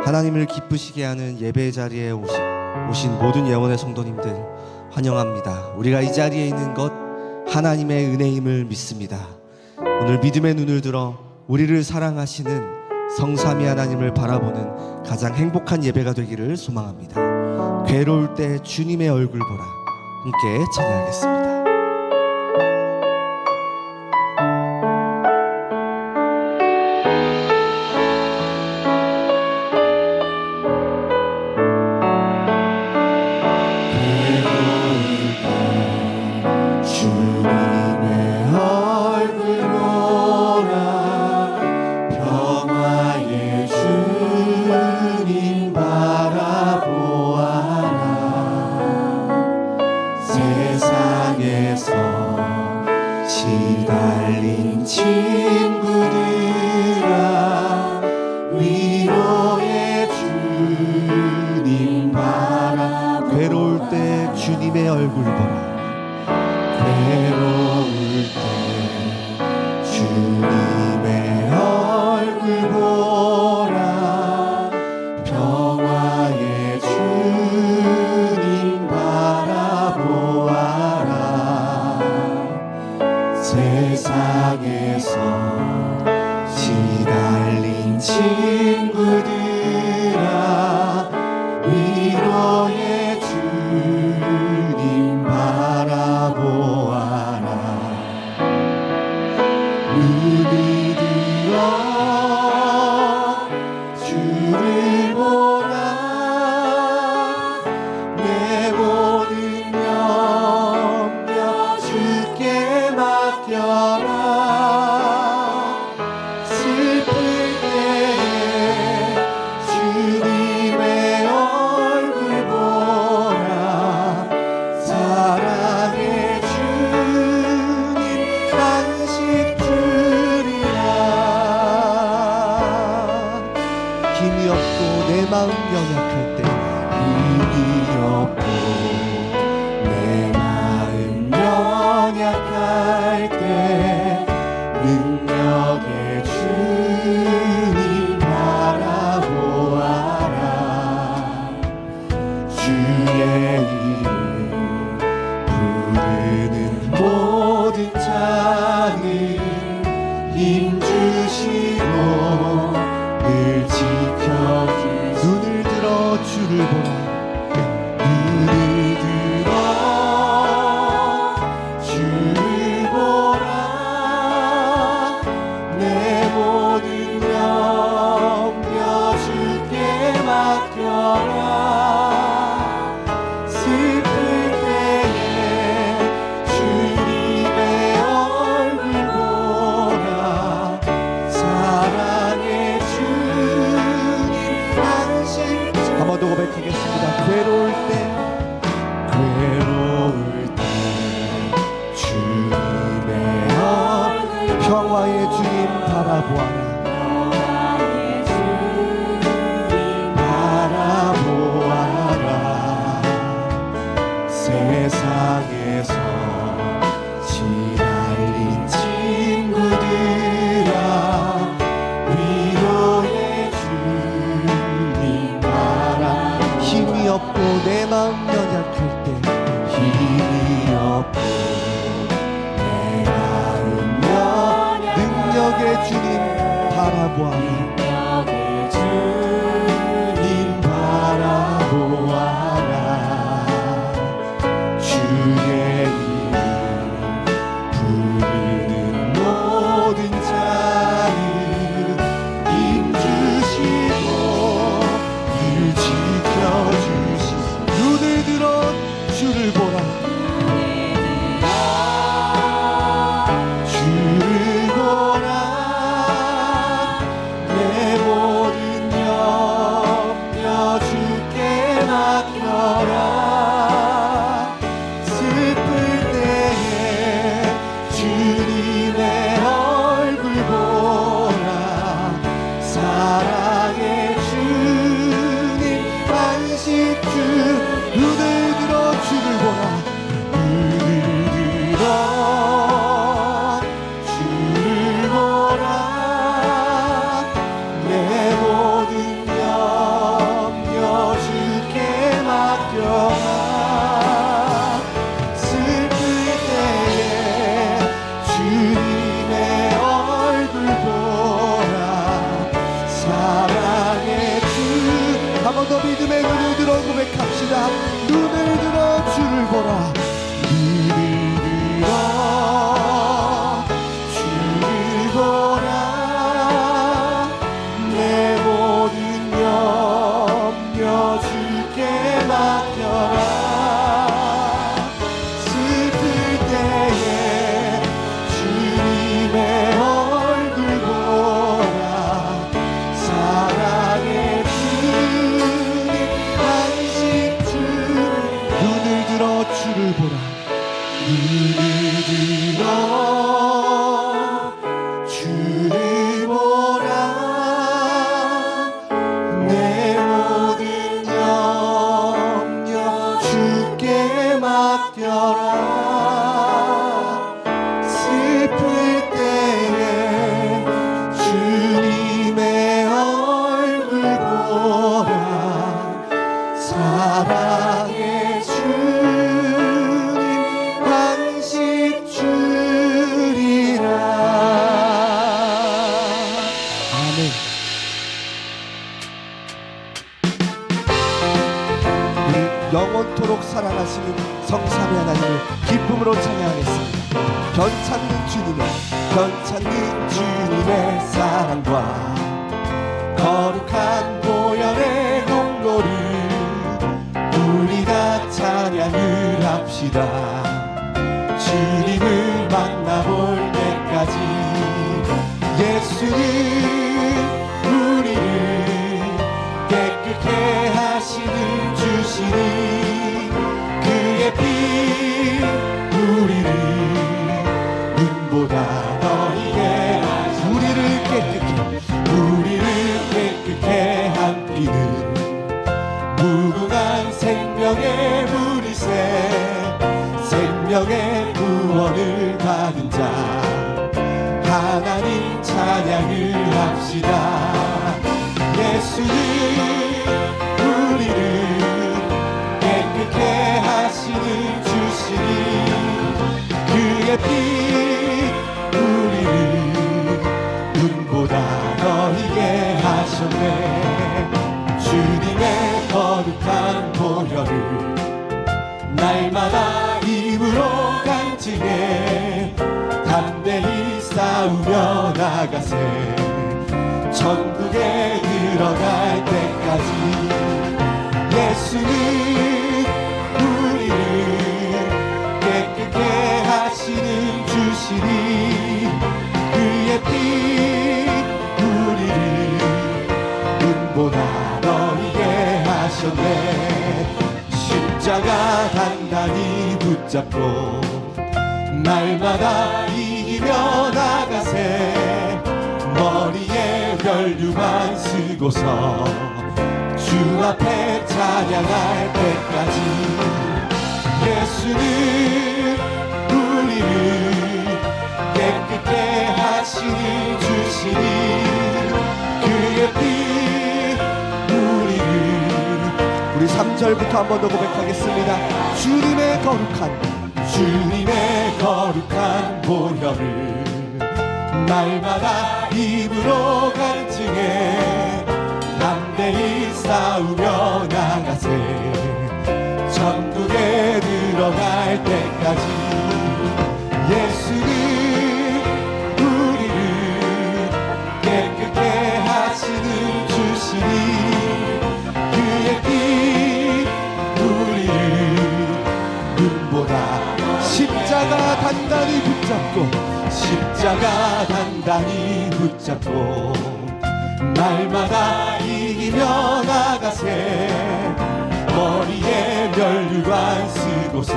하나님을 기쁘시게 하는 예배 자리에 오신 모든 예원의 성도님들 환영합니다. 우리가 이 자리에 있는 것 하나님의 은혜임을 믿습니다. 오늘 믿음의 눈을 들어 우리를 사랑하시는 성삼위 하나님을 바라보는 가장 행복한 예배가 되기를 소망합니다. 괴로울 때 주님의 얼굴 보라, 함께 찬양하겠습니다. 시달린 친구들아 위로의 주님 바라보아라. 괴로울 때 주님의 얼굴 보라. 괴로울 때 주님의 얼굴 보라. 평화의 주님 바라보아라. 세상에서 시달린 친구들아 위로의 주님 바라보아라. 눈이 들어 주를 보라. 내 모든 염려 주께 맡겨라. 슬플 때에 주님의 얼굴 보라. 사랑의 주님 안식 주리라. 힘이 없고 내 마음 연약할 때, 힘이 없고 내 마음 연약할 때 능력의 주님 바라보아라. 주의 이름 부르는 모든 자는 힘 주시고 늘 지켜주시고 눈을 들어 주를 보라. 눈을 들어 주를 보라. 내 모든 염려 주께 맡겨라. 슬플 때에 주님의 얼굴 보라. 사랑의 주님 안식 한 번 더 고백하겠습니다. 괴로울 때 주님의 얼굴 평화의 주님 바라보아라. 바라보아라. 세상에서 시달린 친구들아 위로의 주님 바라. 힘이 없고 내 마음 연약할 때, 힘이 없고 내 마음 능력의 주님 바라보아라. 능력의 주님 바라보아라. 주의 이름 부르는 모든 자는 힘 주시고 늘 지켜주시고 눈을 들어 주를 보라. 주를 보라. 내 시작. 눈을 들어 주를 보라. 눈을 들어 주를 보라. 내 모든 염려 주께 맡겨라. 슬플 때에 주님의 얼굴 보라. 사랑의 주님 안식 주. 눈을 들어 주를 보라. 눈을 들어 주를 보라. 내 모든 염려 주께 맡겨라. 슬플 때에 주님의 얼굴 보라. 사랑의 주님 안식 주리라. 아멘. 우리 영원토록 사랑하시는 성삼위 하나님을 기쁨으로 찬양하겠습니다. 변찮는 주님의 사랑과 거룩한 보혈의 공로를 우리 다 찬양을 합시다. 주님을 만나볼 때까지 예수는 우리를 깨끗게 하시는 주시니 그의 피 우리를 눈보다 너희게 우리를 깨끗게 한 피는 무궁한 생명의 물이새 생명의 구원을 받은 자 하나님 찬양을 합시다. 예수는 우리를 깨끗게 하시는 주시니 그의 피 우리를 눈보다 너희게 하셨네. 주님의 거룩한 보혈을 날마다 입으로 간증해 담대히 싸우며 나가세. 천국에 들어갈 때까지 예수는 우리를 깨끗게 하시는 주시니 그의 피 우리를 눈보다 너희게 하셨네. 십자가 단단히 붙잡고 날마다 이기며 나가세. 머리에 혈류만 쓰고서 주 앞에 찬양할 때까지 예수는 우리를 깨끗게 하시는 주시니 그의 피 우리 3절부터 한 번 더 고백하겠습니다. 주님의 거룩한 보혈을 날마다 입으로 간증해 담대히 싸우며 나가세. 천국에 들어갈 때까지 예수는 우리를 깨끗게 하시는 주시니 그의 피 우리를 눈보다 십자가 단단히 붙잡고 날마다 이기며 나가세. 머리에 멸류관 쓰고서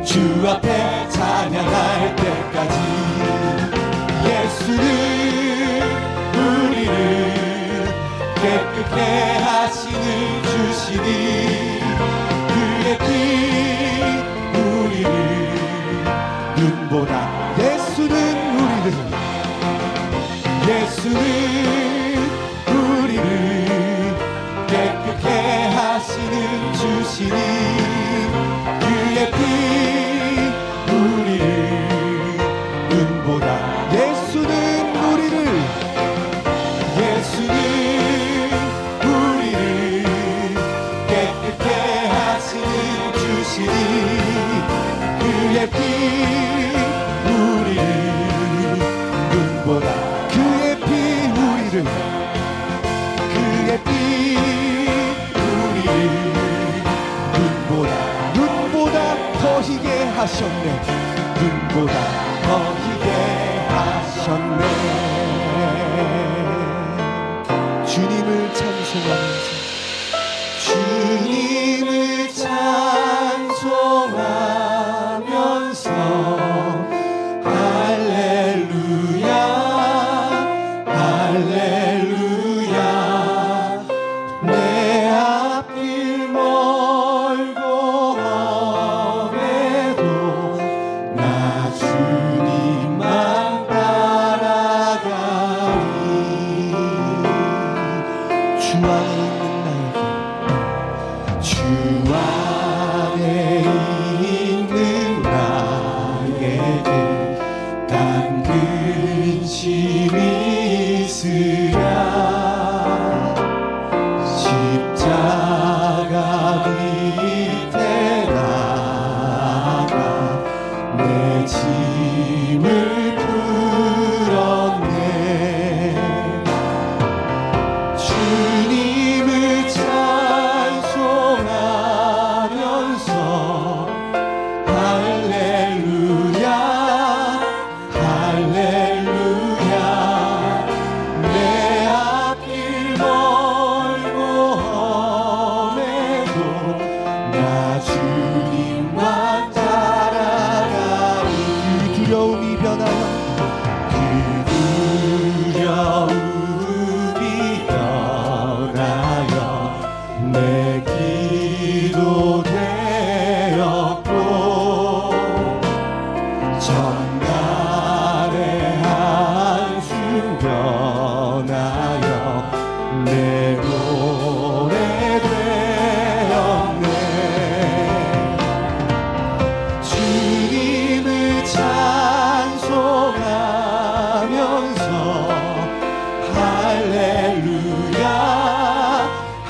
주 앞에 찬양할 때까지 예수는 우리를 깨끗게 하시는 주시니 그의 피 우리를 눈보다 예수는 우리를 깨끗게 하시는 주시니 그의 피 우리를 눈보다 예수는 우리를 깨끗게 우리를 그의 피 우리를 눈보다 더 희게 하셨네. 눈보다 더 희게 하셨네. 주님을 찬송하면서 주님을 찬송하면서 할렐루야 할렐루야. 내 앞길 멀고 험해도 나 주님만 따라가리. 주 안에 있는 나에게 주 안에 있는 나에게 단 근심이 있으랴. 십자가 밑에 나가 내 짐을 풀었네. 주님을 찬송하면서 할렐루야 할렐루야. 내 앞길 멀고 험해도 나 주님만 따라가리. 그 두려움이 변하여 그 두려움이 변하여 내 기도 되었고 전날의 한숨 변하여 내 노래 되었네. 주님을 찬송하면서 할렐루야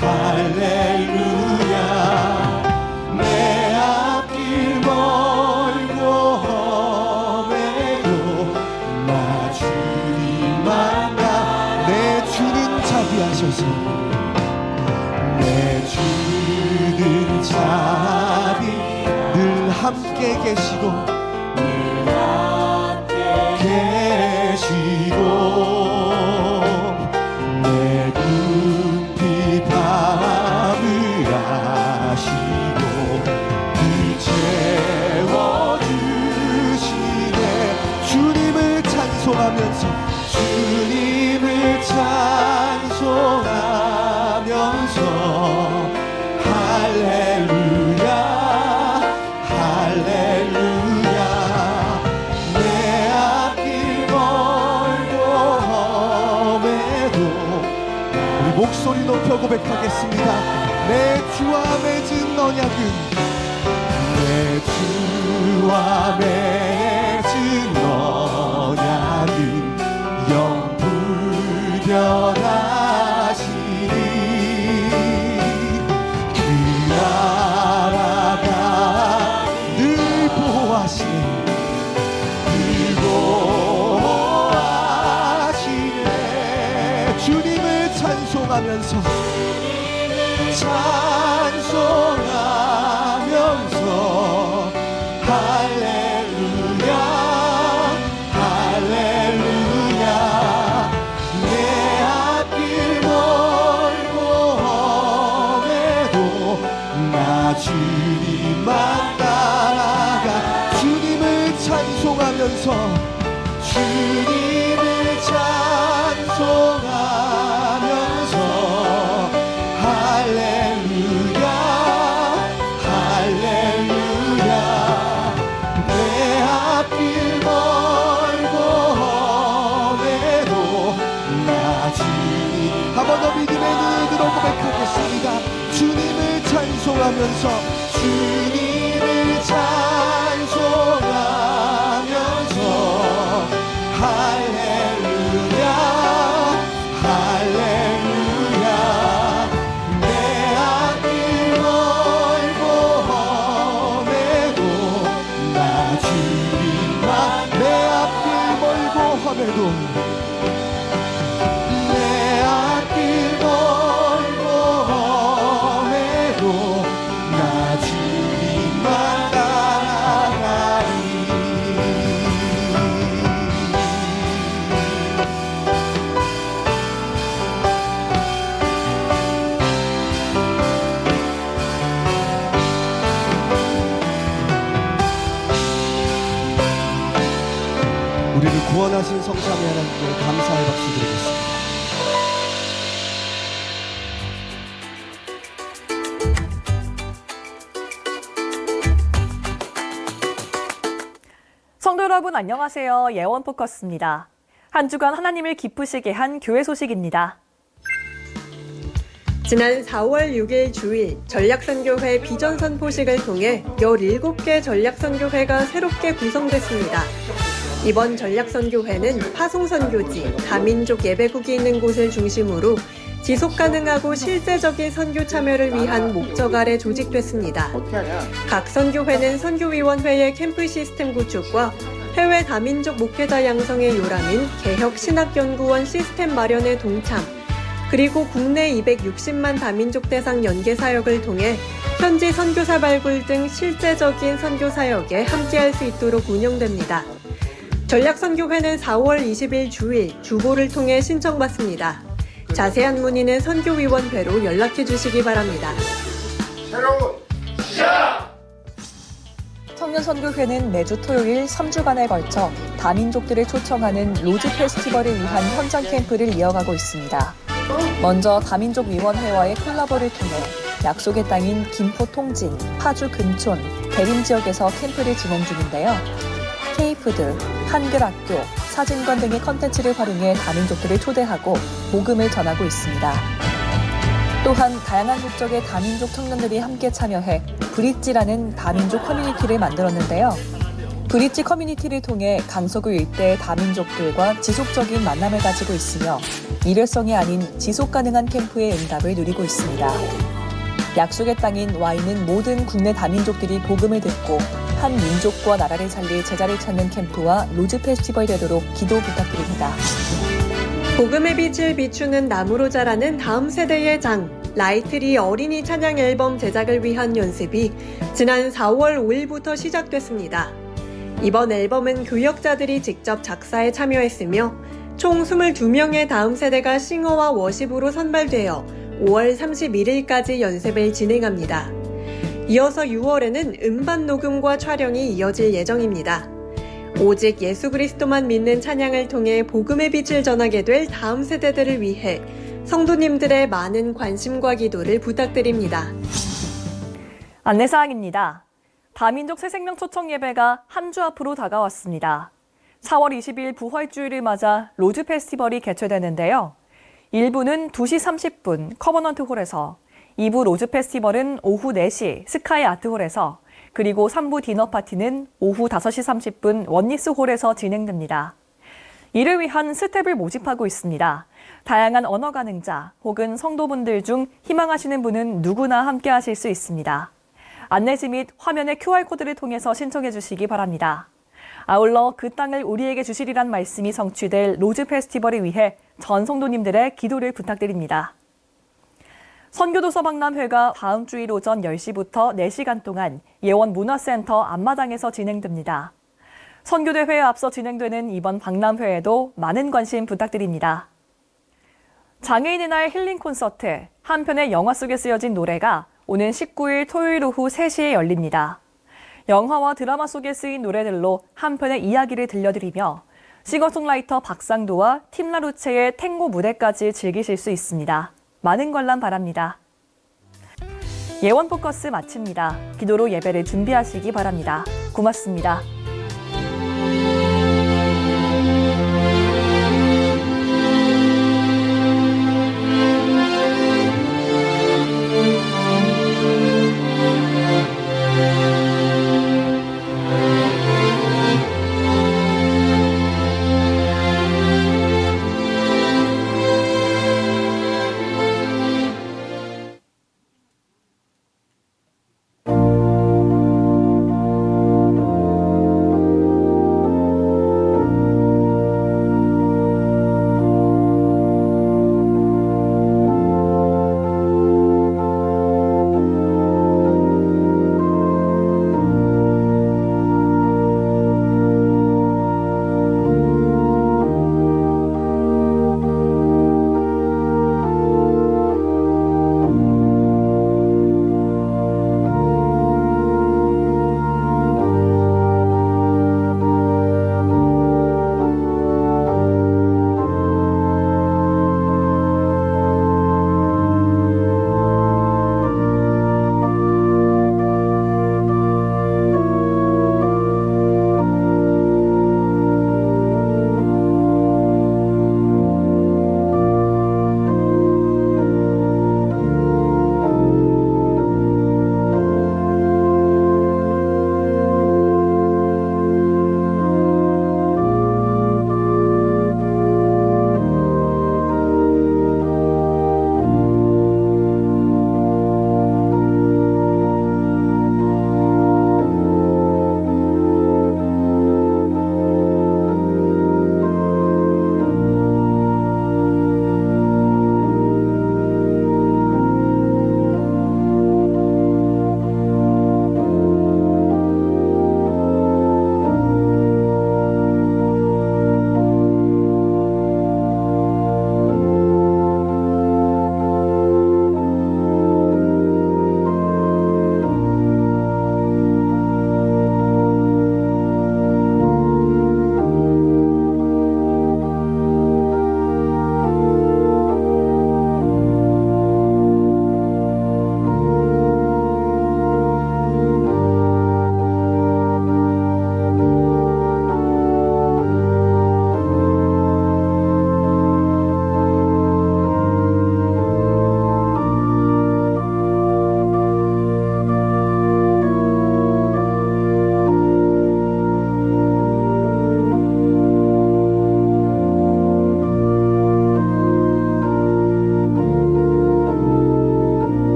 할렐루야. 내 앞길 멀고 험해도 나 주님만 내 주는 자비하셔서 내 주는 자비 늘 함께 계시고 늘 함께 계시고 내 눈빛 밤을 아시고 늘 채워주시네. 주님을 찬송하면서 주님을 찬송하면서 할렐루야 할렐루야. 내 앞길 멀고 험해도 우리 목소리 높여 고백하겠습니다. 내 주와 맺은 언약은 내 주와 맺은 언약은 영불변하시니 그 나라가 늘 보호하시네. 늘 보호하시네. 주님을 찬송하면서 찬송하면서 할렐루야 할렐루야. 내 앞길 멀고 험해도 나 주님만 따라가. 주님을 찬송하면서 주님을 찬송하면서 할렐루야 할렐루야. 내 앞길 멀고 험해도 나 주님. 한 번 더 믿음의 눈을 들어 고백하겠습니다. 주님을 찬송하면서 주님을 찬송하면서 할렐루야 할렐루야. 내 앞길 멀고 험해도 나 주님만. 내 앞길 멀고 험해도 내 전능하신 성삼위 하나님께 감사의 박수 드리겠습니다. 성도 여러분 안녕하세요. 예원 포커스입니다. 한 주간 하나님을 기쁘시게 한 교회 소식입니다. 지난 4월 6일 주일 전략선교회 비전 선포식을 통해 17개 전략선교회가 새롭게 구성됐습니다. 이번 전략선교회는 파송선교지, 다민족 예배국이 있는 곳을 중심으로 지속가능하고 실제적인 선교 참여를 위한 목적 아래 조직됐습니다. 각 선교회는 선교위원회의 캠프 시스템 구축과 해외 다민족 목회자 양성의 요람인 개혁신학연구원 시스템 마련에 동참, 그리고 국내 260만 다민족 대상 연계 사역을 통해 현지 선교사 발굴 등 실제적인 선교 사역에 함께할 수 있도록 운영됩니다. 전략선교회는 4월 20일 주일 주보를 통해 신청받습니다. 자세한 문의는 선교위원회로 연락해 주시기 바랍니다. 새로운 시작! 청년선교회는 매주 토요일 3주간에 걸쳐 다민족들을 초청하는 로즈 페스티벌을 위한 현장 캠프를 이어가고 있습니다. 먼저 다민족위원회와의 콜라보를 통해 약속의 땅인 김포 통진, 파주 금촌, 대림 지역에서 캠프를 진행 중인데요. K푸드, 한글학교, 사진관 등의 컨텐츠를 활용해 다민족들을 초대하고 복음을 전하고 있습니다. 또한 다양한 국적의 다민족 청년들이 함께 참여해 브릿지라는 다민족 커뮤니티를 만들었는데요. 브릿지 커뮤니티를 통해 강서구 일대의 다민족들과 지속적인 만남을 가지고 있으며 일회성이 아닌 지속가능한 캠프의 응답을 누리고 있습니다. 약속의 땅인 와이는 모든 국내 다민족들이 복음을 듣고 한 민족과 나라를 살릴 제자를 찾는 캠프와 로즈 페스티벌 되도록 기도 부탁드립니다. 복음의 빛을 비추는 나무로 자라는 다음 세대의 장, 라이트리 어린이 찬양 앨범 제작을 위한 연습이 지난 4월 5일부터 시작됐습니다. 이번 앨범은 교역자들이 직접 작사에 참여했으며 총 22명의 다음 세대가 싱어와 워십으로 선발되어 5월 31일까지 연습을 진행합니다. 이어서 6월에는 음반 녹음과 촬영이 이어질 예정입니다. 오직 예수 그리스도만 믿는 찬양을 통해 복음의 빛을 전하게 될 다음 세대들을 위해 성도님들의 많은 관심과 기도를 부탁드립니다. 안내사항입니다. 다민족 새생명 초청 예배가 한 주 앞으로 다가왔습니다. 4월 20일 부활주일을 맞아 로즈 페스티벌이 개최되는데요. 1부는 2시 30분 커버넌트 홀에서, 2부 로즈 페스티벌은 오후 4시 스카이 아트홀에서, 그리고 3부 디너 파티는 오후 5시 30분 원니스 홀에서 진행됩니다. 이를 위한 스텝을 모집하고 있습니다. 다양한 언어 가능자 혹은 성도분들 중 희망하시는 분은 누구나 함께 하실 수 있습니다. 안내지 및 화면의 QR코드를 통해서 신청해 주시기 바랍니다. 아울러 그 땅을 우리에게 주시리란 말씀이 성취될 로즈 페스티벌을 위해 전 성도님들의 기도를 부탁드립니다. 선교도서 박람회가 다음 주일 오전 10시부터 4시간 동안 예원 문화센터 앞마당에서 진행됩니다. 선교대회에 앞서 진행되는 이번 박람회에도 많은 관심 부탁드립니다. 장애인의 날 힐링 콘서트, 한편의 영화 속에 쓰여진 노래가 오는 19일 토요일 오후 3시에 열립니다. 영화와 드라마 속에 쓰인 노래들로 한편의 이야기를 들려드리며 싱어송라이터 박상도와 팀 라루체의 탱고 무대까지 즐기실 수 있습니다. 많은 관람 바랍니다. 예원 포커스 마칩니다. 기도로 예배를 준비하시기 바랍니다. 고맙습니다.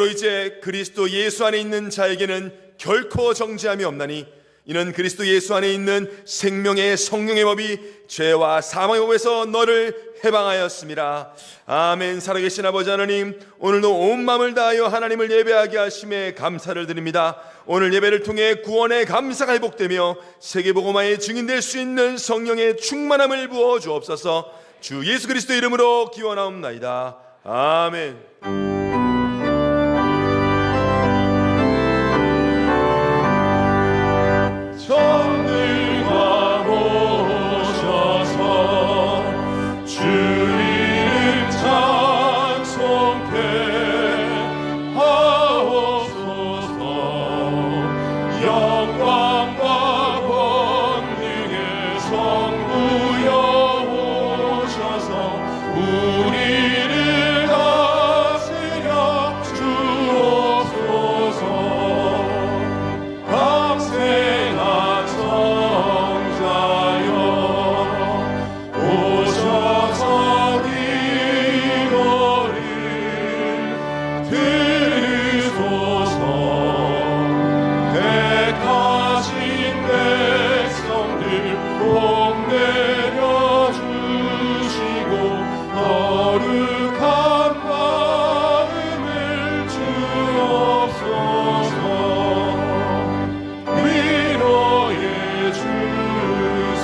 그러므로 이제 그리스도 예수 안에 있는 자에게는 결코 정죄함이 없나니 이는 그리스도 예수 안에 있는 생명의 성령의 법이 죄와 사망의 법에서 너를 해방하였습니다. 아멘. 살아계신 아버지 하나님, 오늘도 온 마음을 다하여 하나님을 예배하게 하심에 감사를 드립니다. 오늘 예배를 통해 구원의 감사가 회복되며 세계복음화의 증인될 수 있는 성령의 충만함을 부어 주옵소서. 주 예수 그리스도 이름으로 기원하옵나이다. 아멘. 전능하오셔서 주 이름 찬송케 하옵소서. 영광과 권능의 성부여 오셔서 우리를 다스려 주옵소서. 강생한 성자여 오셔서 기도를 들으소서. 택하신 백성들 복 내려주시고 거룩한 마음을 주옵소서. 위로의 주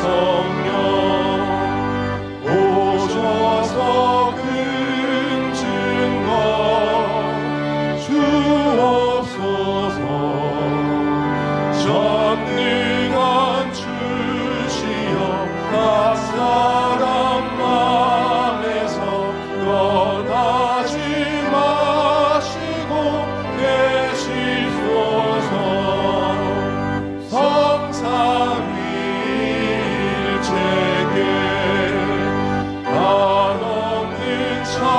성령 오셔서 큰 증거 주옵소서. 전능한 주시여 각 사람 맘에서 떠나지 마시고 계시소서. 성삼위일체께 한없는 찬송을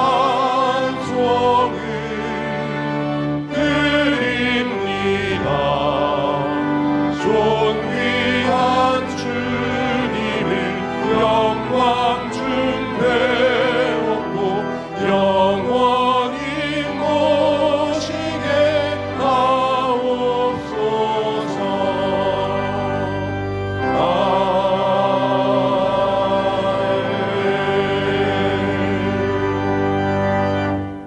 드립니다. 존귀한 주님을 영광 중배웠고 영원히 모시게 하옵소서.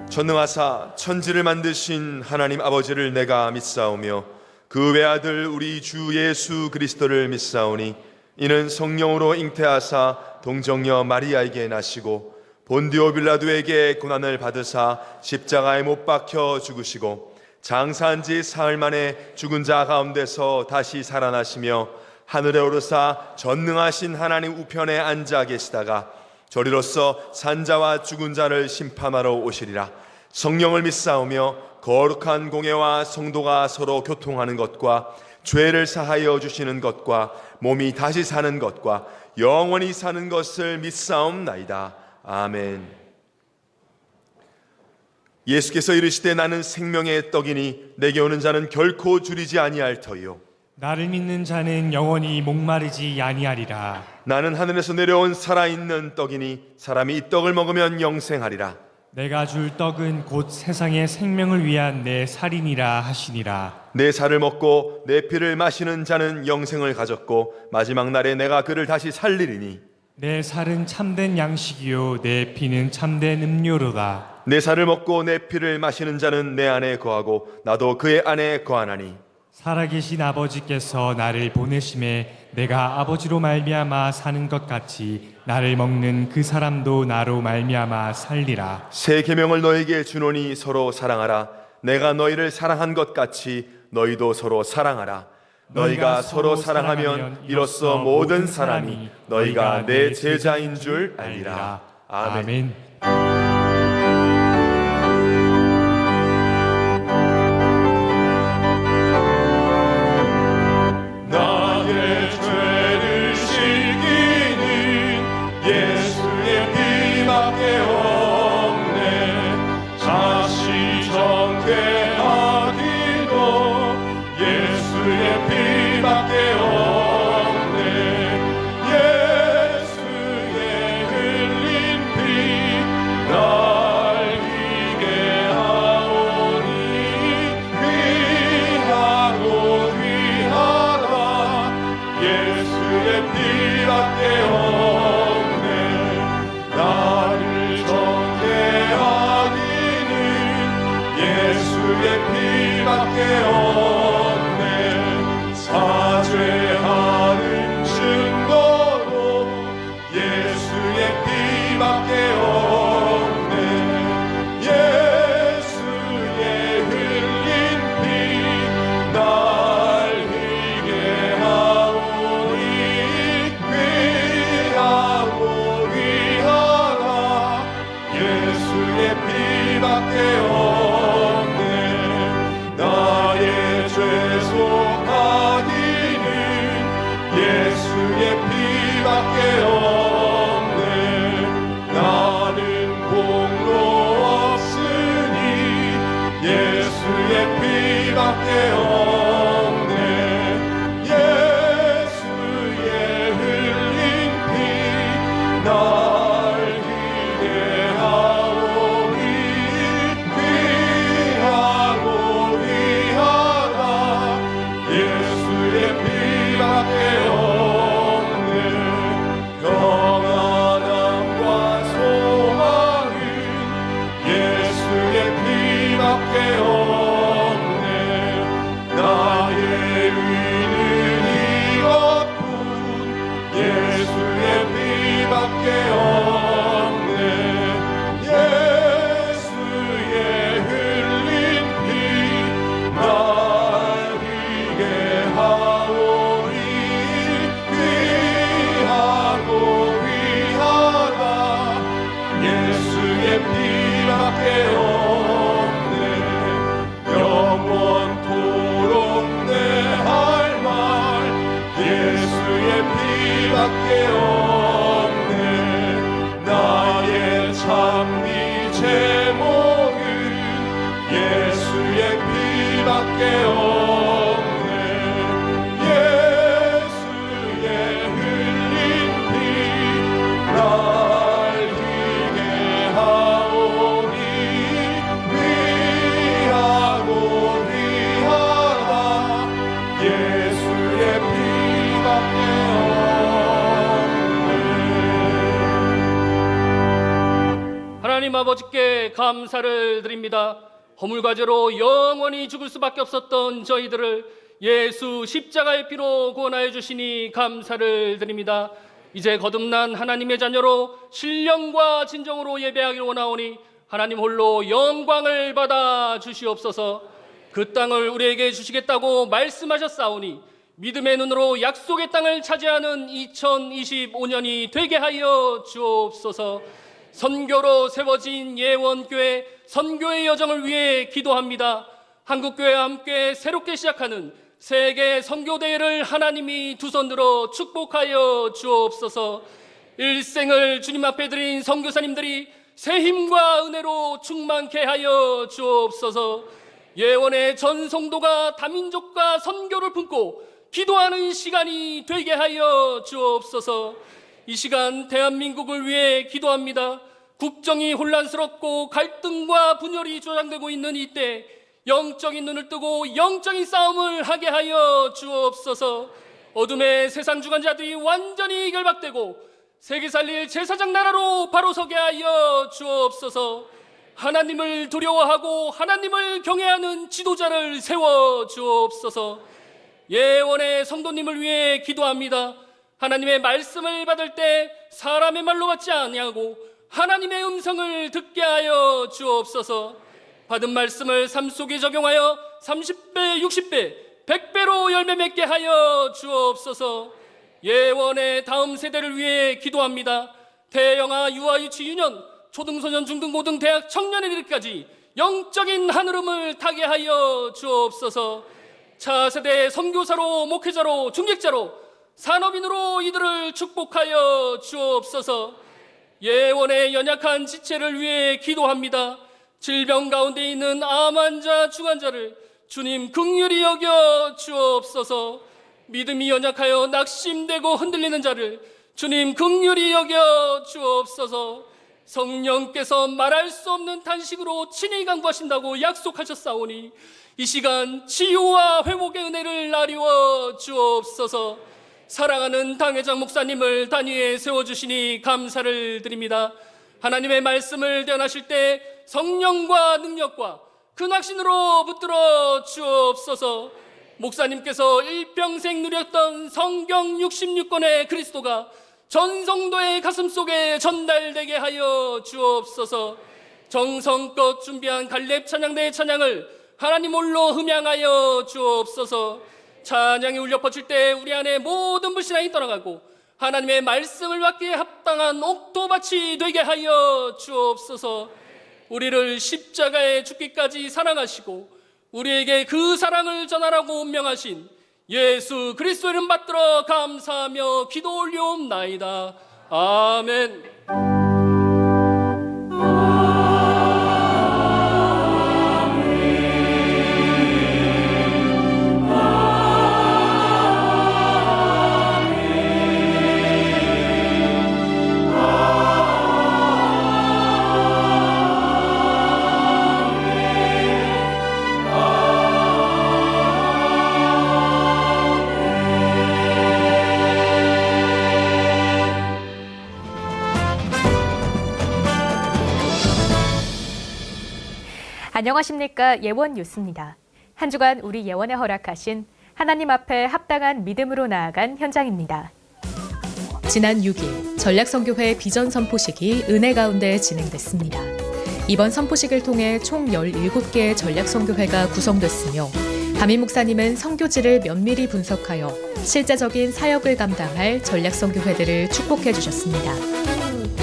전능하사 천지를 만드신 하나님 아버지를 내가 믿사오며 그 외아들 우리 주 예수 그리스도를 믿사오니 이는 성령으로 잉태하사 동정녀 마리아에게 나시고 본디오 빌라도에게 고난을 받으사 십자가에 못 박혀 죽으시고 장사한 지 사흘 만에 죽은 자 가운데서 다시 살아나시며 하늘에 오르사 전능하신 하나님 우편에 앉아 계시다가 저리로서 산자와 죽은 자를 심판하러 오시리라. 성령을 믿사오며 거룩한 공예와 성도가 서로 교통하는 것과 죄를 사하여 주시는 것과 몸이 다시 사는 것과 영원히 사는 것을 믿사옵나이다. 아멘. 예수께서 이르시되 나는 생명의 떡이니 내게 오는 자는 결코 줄이지 아니할 터이요 나를 믿는 자는 영원히 목마르지 아니하리라. 나는 하늘에서 내려온 살아있는 떡이니 사람이 이 떡을 먹으면 영생하리라. 내가 줄 떡은 곧 세상의 생명을 위한 내 살이니라 하시니라. 내 살을 먹고 내 피를 마시는 자는 영생을 가졌고 마지막 날에 내가 그를 다시 살리리니 내 살은 참된 양식이요 내 피는 참된 음료로다. 내 살을 먹고 내 피를 마시는 자는 내 안에 거하고 나도 그의 안에 거하나니 살아계신 아버지께서 나를 보내심에 내가 아버지로 말미암아 사는 것 같이 나를 먹는 그 사람도 나로 말미암아 살리라. 새 계명을 너에게 주노니 서로 사랑하라. 내가 너희를 사랑한 것 같이 너희도 서로 사랑하라. 너희가 서로 사랑하면 이로써 모든 사람이 너희가 내 제자인 줄 알리라. 아멘. 나의 죄를 씻기는 예수의 피밖에 없네. 다시 정죄하기도 예수의 피밖에 없네. 예수의 흘린 피 예수의 피밖에 없네. 사죄하는 증거로 예수의 피밖에 없네. 예수의 흘린 피 날 희게 하오니 귀하고 귀하다. 예수의 피밖에 없네. 나의 죄송하기는 예수의 피밖에 없네. 나는 공로 없으니 예수의 피밖에 없네. 예수의 흘린 피 날 희게 하오니 귀하고 귀하다. 예수의 피밖에 없네. 평안함과 소망은 예수의 피밖에 없네. 나의 의는 이것뿐 예수의 피밖에 없네. 예수의 흘린 피 날 희게 하오니 귀하고 귀하다. 예수의 피밖에 없네. 영원토록 내 할 말 예수의 피밖에 없네. 나의 찬미 제목은 예수의 피밖에 없네. 예수의 흘린 피 날 희게 하오니 귀하고 귀하다. 예수의 피밖에 없네. 하나님 아버지께 감사를 드립니다. 허물과제로 영원히 죽을 수밖에 없었던 저희들을 예수 십자가의 피로 구원하여 주시니 감사를 드립니다. 이제 거듭난 하나님의 자녀로 신령과 진정으로 예배하기를 원하오니 하나님 홀로 영광을 받아 주시옵소서. 그 땅을 우리에게 주시겠다고 말씀하셨사오니 믿음의 눈으로 약속의 땅을 차지하는 2025년이 되게 하여 주옵소서. 선교로 세워진 예원교회 선교의 여정을 위해 기도합니다. 한국교회와 함께 새롭게 시작하는 세계 선교대회를 하나님이 두 손 들어 축복하여 주옵소서. 일생을 주님 앞에 드린 선교사님들이 새 힘과 은혜로 충만케 하여 주옵소서. 예원의 전 성도가 다민족과 선교를 품고 기도하는 시간이 되게 하여 주옵소서. 이 시간 대한민국을 위해 기도합니다. 국정이 혼란스럽고 갈등과 분열이 조장되고 있는 이때 영적인 눈을 뜨고 영적인 싸움을 하게 하여 주옵소서. 어둠의 세상 주관자들이 완전히 결박되고 세계 살릴 제사장 나라로 바로 서게 하여 주옵소서. 하나님을 두려워하고 하나님을 경외하는 지도자를 세워 주옵소서. 예원의 성도님을 위해 기도합니다. 하나님의 말씀을 받을 때 사람의 말로 받지 아니하고 하나님의 음성을 듣게 하여 주옵소서. 받은 말씀을 삶 속에 적용하여 30배, 60배, 100배로 열매 맺게 하여 주옵소서. 예원의 다음 세대를 위해 기도합니다. 대영아, 유아, 유치, 유년, 초등소년, 중등, 고등, 대학, 청년에 이르기까지 영적인 하늘음을 타게 하여 주옵소서. 차세대 선교사로, 목회자로, 중직자로, 산업인으로 이들을 축복하여 주옵소서. 예원의 연약한 지체를 위해 기도합니다. 질병 가운데 있는 암 환자, 중환자를 주님 긍휼히 여겨 주옵소서. 믿음이 연약하여 낙심되고 흔들리는 자를 주님 긍휼히 여겨 주옵소서. 성령께서 말할 수 없는 탄식으로 친히 강구하신다고 약속하셨사오니 이 시간 치유와 회복의 은혜를 나리워 주옵소서. 사랑하는 당회장 목사님을 단위에 세워주시니 감사를 드립니다. 하나님의 말씀을 대언하실 때 성령과 능력과 그 낙신으로 붙들어 주옵소서. 목사님께서 일평생 누렸던 성경 66권의 그리스도가 전 성도의 가슴 속에 전달되게 하여 주옵소서. 정성껏 준비한 갈렙 찬양대의 찬양을 하나님 홀로 흠양하여 주옵소서. 찬양이 울려 퍼질 때 우리 안에 모든 불신앙이 떠나가고 하나님의 말씀을 받기에 합당한 옥토밭이 되게 하여 주옵소서. 우리를 십자가에 죽기까지 사랑하시고 우리에게 그 사랑을 전하라고 운명하신 예수 그리스도 이름 받들어 감사하며 기도 올리옵나이다. 아멘. 안녕하십니까. 예원 뉴스입니다. 한 주간 우리 예원에 허락하신 하나님 앞에 합당한 믿음으로 나아간 현장입니다. 지난 6일 전략선교회 비전 선포식이 은혜 가운데 진행됐습니다. 이번 선포식을 통해 총 17개의 전략선교회가 구성됐으며 담임 목사님은 선교지를 면밀히 분석하여 실제적인 사역을 감당할 전략선교회들을 축복해 주셨습니다.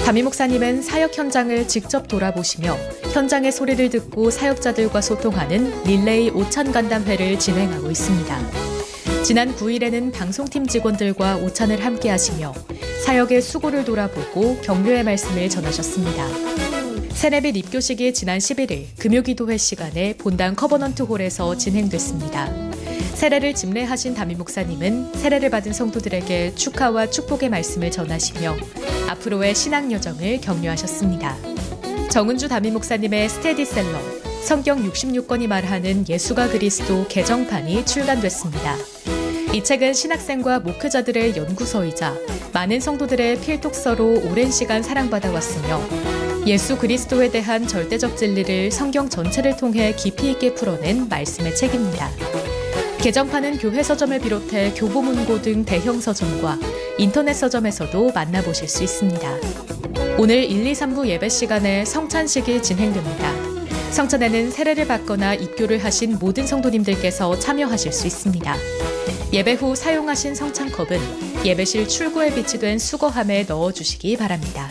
담임 목사님은 사역 현장을 직접 돌아보시며 현장의 소리를 듣고 사역자들과 소통하는 릴레이 오찬 간담회를 진행하고 있습니다. 지난 9일에는 방송팀 직원들과 오찬을 함께 하시며 사역의 수고를 돌아보고 격려의 말씀을 전하셨습니다. 세례빛 입교식이 지난 11일 금요기도회 시간에 본당 커버넌트 홀에서 진행됐습니다. 세례를 집례하신 담임 목사님은 세례를 받은 성도들에게 축하와 축복의 말씀을 전하시며 앞으로의 신앙 여정을 격려하셨습니다. 정은주 담임 목사님의 스테디셀러 성경 66권이 말하는 예수가 그리스도 개정판이 출간됐습니다. 이 책은 신학생과 목회자들의 연구서이자 많은 성도들의 필독서로 오랜 시간 사랑받아왔으며 예수 그리스도에 대한 절대적 진리를 성경 전체를 통해 깊이 있게 풀어낸 말씀의 책입니다. 개정판은 교회 서점을 비롯해 교보문고 등 대형 서점과 인터넷 서점에서도 만나보실 수 있습니다. 오늘 1, 2, 3부 예배 시간에 성찬식이 진행됩니다. 성찬에는 세례를 받거나 입교를 하신 모든 성도님들께서 참여하실 수 있습니다. 예배 후 사용하신 성찬컵은 예배실 출구에 비치된 수거함에 넣어주시기 바랍니다.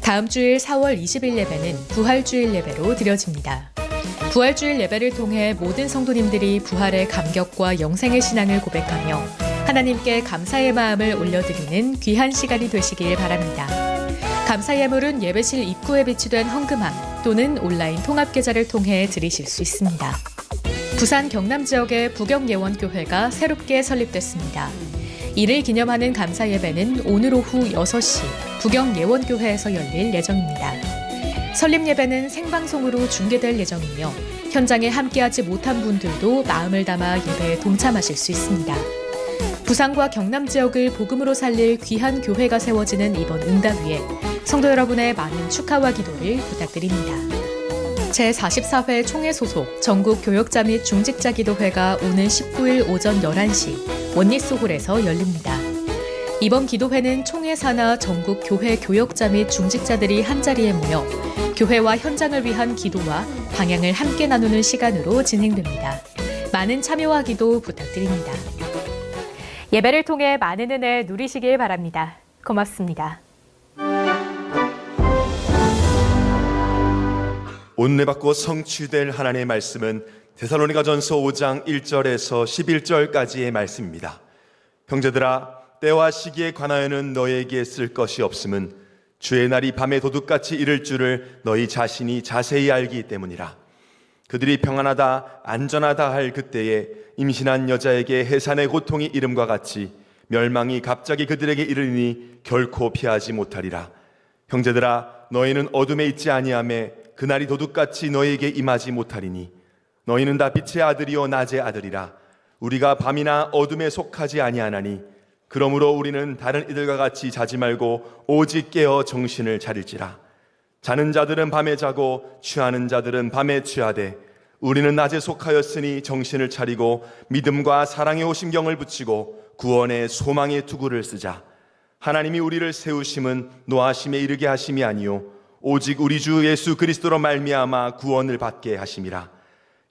다음 주일 4월 20일 예배는 부활주일 예배로 드려집니다. 부활주일 예배를 통해 모든 성도님들이 부활의 감격과 영생의 신앙을 고백하며 하나님께 감사의 마음을 올려드리는 귀한 시간이 되시길 바랍니다. 감사 예물은 예배실 입구에 비치된 헌금함 또는 온라인 통합계좌를 통해 드리실 수 있습니다. 부산 경남 지역의 부경예원교회가 새롭게 설립됐습니다. 이를 기념하는 감사 예배는 오늘 오후 6시 부경예원교회에서 열릴 예정입니다. 설립 예배는 생방송으로 중계될 예정이며 현장에 함께하지 못한 분들도 마음을 담아 예배에 동참하실 수 있습니다. 부산과 경남 지역을 복음으로 살릴 귀한 교회가 세워지는 이번 응답위에 성도 여러분의 많은 축하와 기도를 부탁드립니다. 제44회 총회 소속 전국 교역자 및 중직자 기도회가 오늘 19일 오전 11시 원리스홀에서 열립니다. 이번 기도회는 총회 산하 전국 교회 교역자 및 중직자들이 한자리에 모여 교회와 현장을 위한 기도와 방향을 함께 나누는 시간으로 진행됩니다. 많은 참여와 기도 부탁드립니다. 예배를 통해 많은 은혜 누리시길 바랍니다. 고맙습니다. 온내받고 성취될 하나님의 말씀은 데살로니가전서 5장 1절에서 11절까지의 말씀입니다. 형제들아, 때와 시기에 관하여는 너희에게 쓸 것이 없음은 주의 날이 밤에 도둑같이 이를 줄을 너희 자신이 자세히 알기 때문이라. 그들이 평안하다 안전하다 할 그때에 임신한 여자에게 해산의 고통이 이름과 같이 멸망이 갑자기 그들에게 이르니 결코 피하지 못하리라. 형제들아, 너희는 어둠에 있지 아니하매 그날이 도둑같이 너희에게 임하지 못하리니 너희는 다 빛의 아들이요 낮의 아들이라. 우리가 밤이나 어둠에 속하지 아니하나니 그러므로 우리는 다른 이들과 같이 자지 말고 오직 깨어 정신을 차릴지라. 자는 자들은 밤에 자고 취하는 자들은 밤에 취하되 우리는 낮에 속하였으니 정신을 차리고 믿음과 사랑의 호심경을 붙이고 구원의 소망의 투구를 쓰자. 하나님이 우리를 세우심은 노하심에 이르게 하심이 아니요 오직 우리 주 예수 그리스도로 말미암아 구원을 받게 하심이라.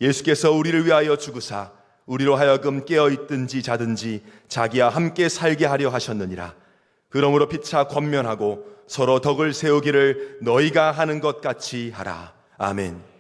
예수께서 우리를 위하여 죽으사 우리로 하여금 깨어있든지 자든지 자기와 함께 살게 하려 하셨느니라. 그러므로 피차 권면하고 서로 덕을 세우기를 너희가 하는 것 같이 하라. 아멘.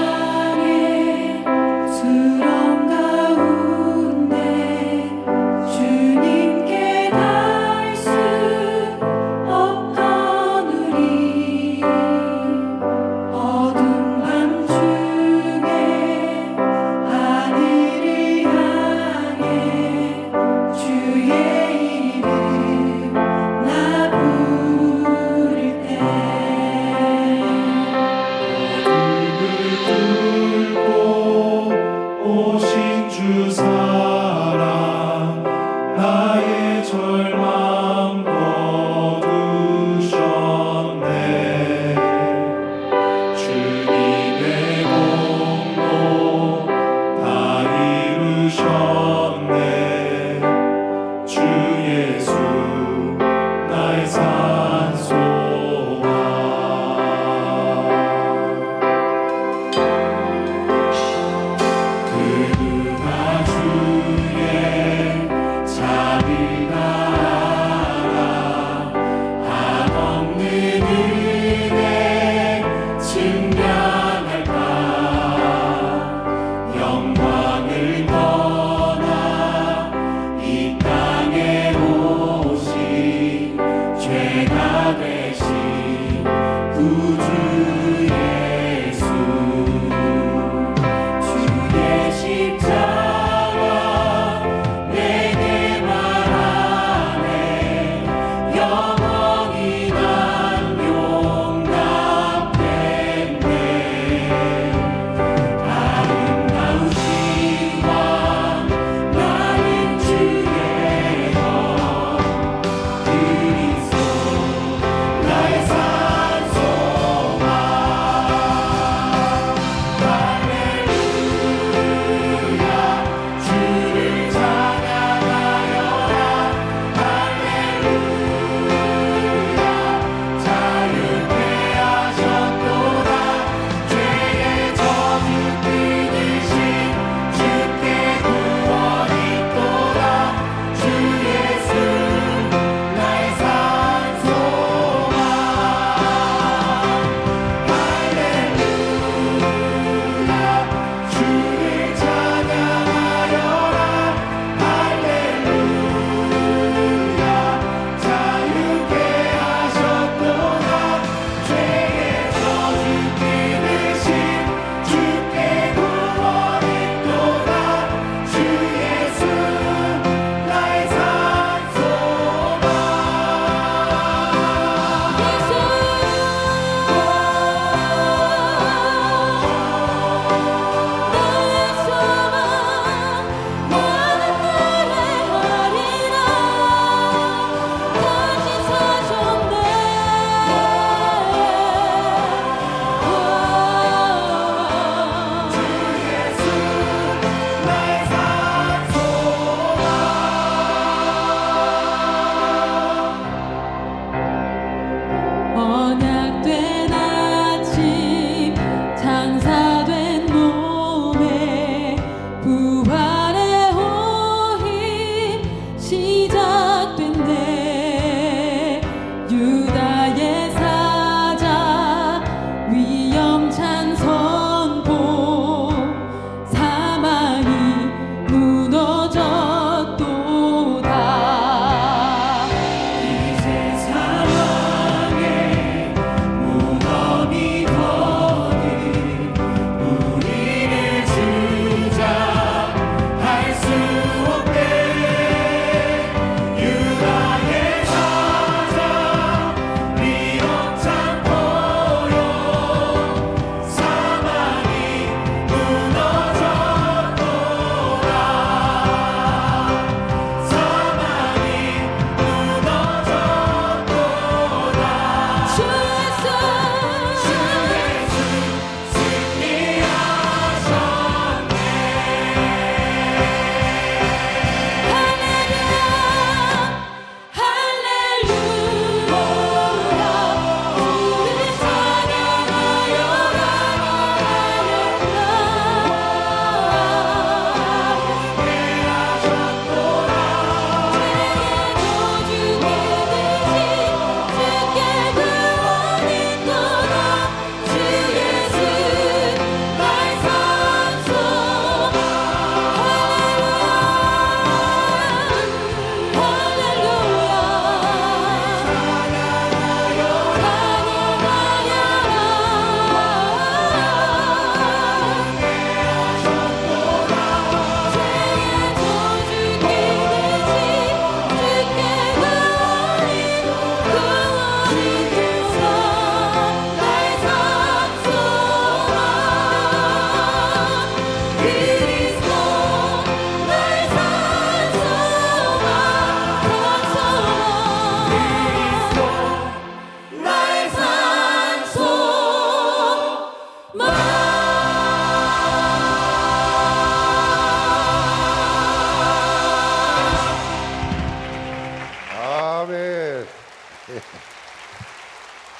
전랑의 수렁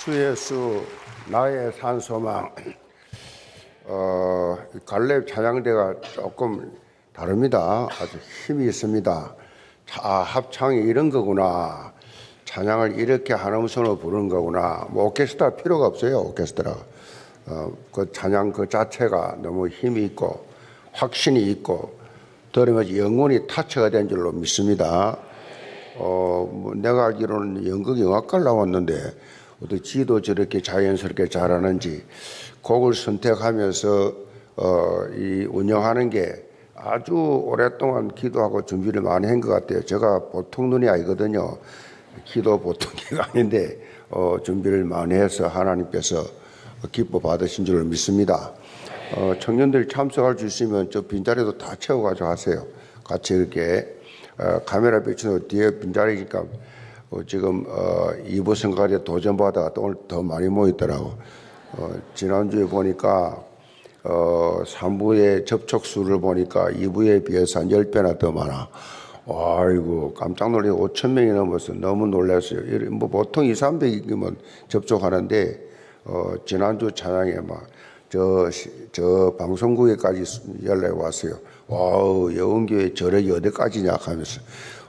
주 예수 나의 산소망. 갈렙 찬양대가 조금 다릅니다. 아주 힘이 있습니다. 합창이 이런 거구나. 찬양을 이렇게 한 음성으로 부르는 거구나. 뭐 오케스트라 필요가 없어요. 오케스트라. 그 찬양 그 자체가 너무 힘이 있고 확신이 있고 들으면서 영혼이 타치가 된 줄로 믿습니다. 뭐 내가 알기로는 연극 영화과를 나왔는데 어떻게 지도 저렇게 자연스럽게 잘하는지 곡을 선택하면서 이 운영하는 게 아주 오랫동안 기도하고 준비를 많이 한 것 같아요. 제가 보통 눈이 아니거든요. 기도 보통 기가 아닌데 준비를 많이 해서 하나님께서 기뻐 받으신 줄을 믿습니다. 청년들 참석할 수 있으면 저 빈자리도 다 채워가지고 하세요. 같이 이렇게 카메라 비추는 뒤에 빈자리니까 지금 2부 선거에 도전받아가 오늘 더 많이 모였더라고. 지난주에 보니까 3부의 접촉 수를 보니까 2부에 비해서 한 10배나 더 많아. 아이고 깜짝 놀라서 5천 명이 넘어서 너무 놀랐어요. 뭐 보통 2, 300이면 접촉하는데 지난주 찬양에 막 저 방송국에까지 연락이 왔어요. 와우 여운교회 저력이 어디까지냐 하면서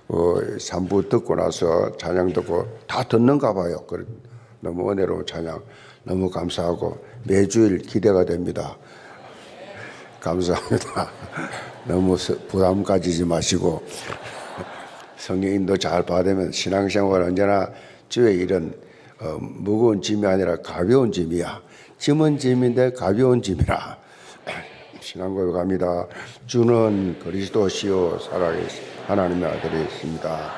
3부 듣고 나서 찬양 듣고 다 듣는가 봐요. 너무 은혜로운 찬양 너무 감사하고 매주일 기대가 됩니다. 감사합니다. 너무 부담 가지지 마시고 성령인도 잘 받으면 신앙생활 언제나 주의 일은 무거운 짐이 아니라 가벼운 짐이야. 짐은 짐인데 가벼운 짐이라. 신앙고백 갑니다. 주는 그리스도시요 살아계신 하나님의 아들이십니다.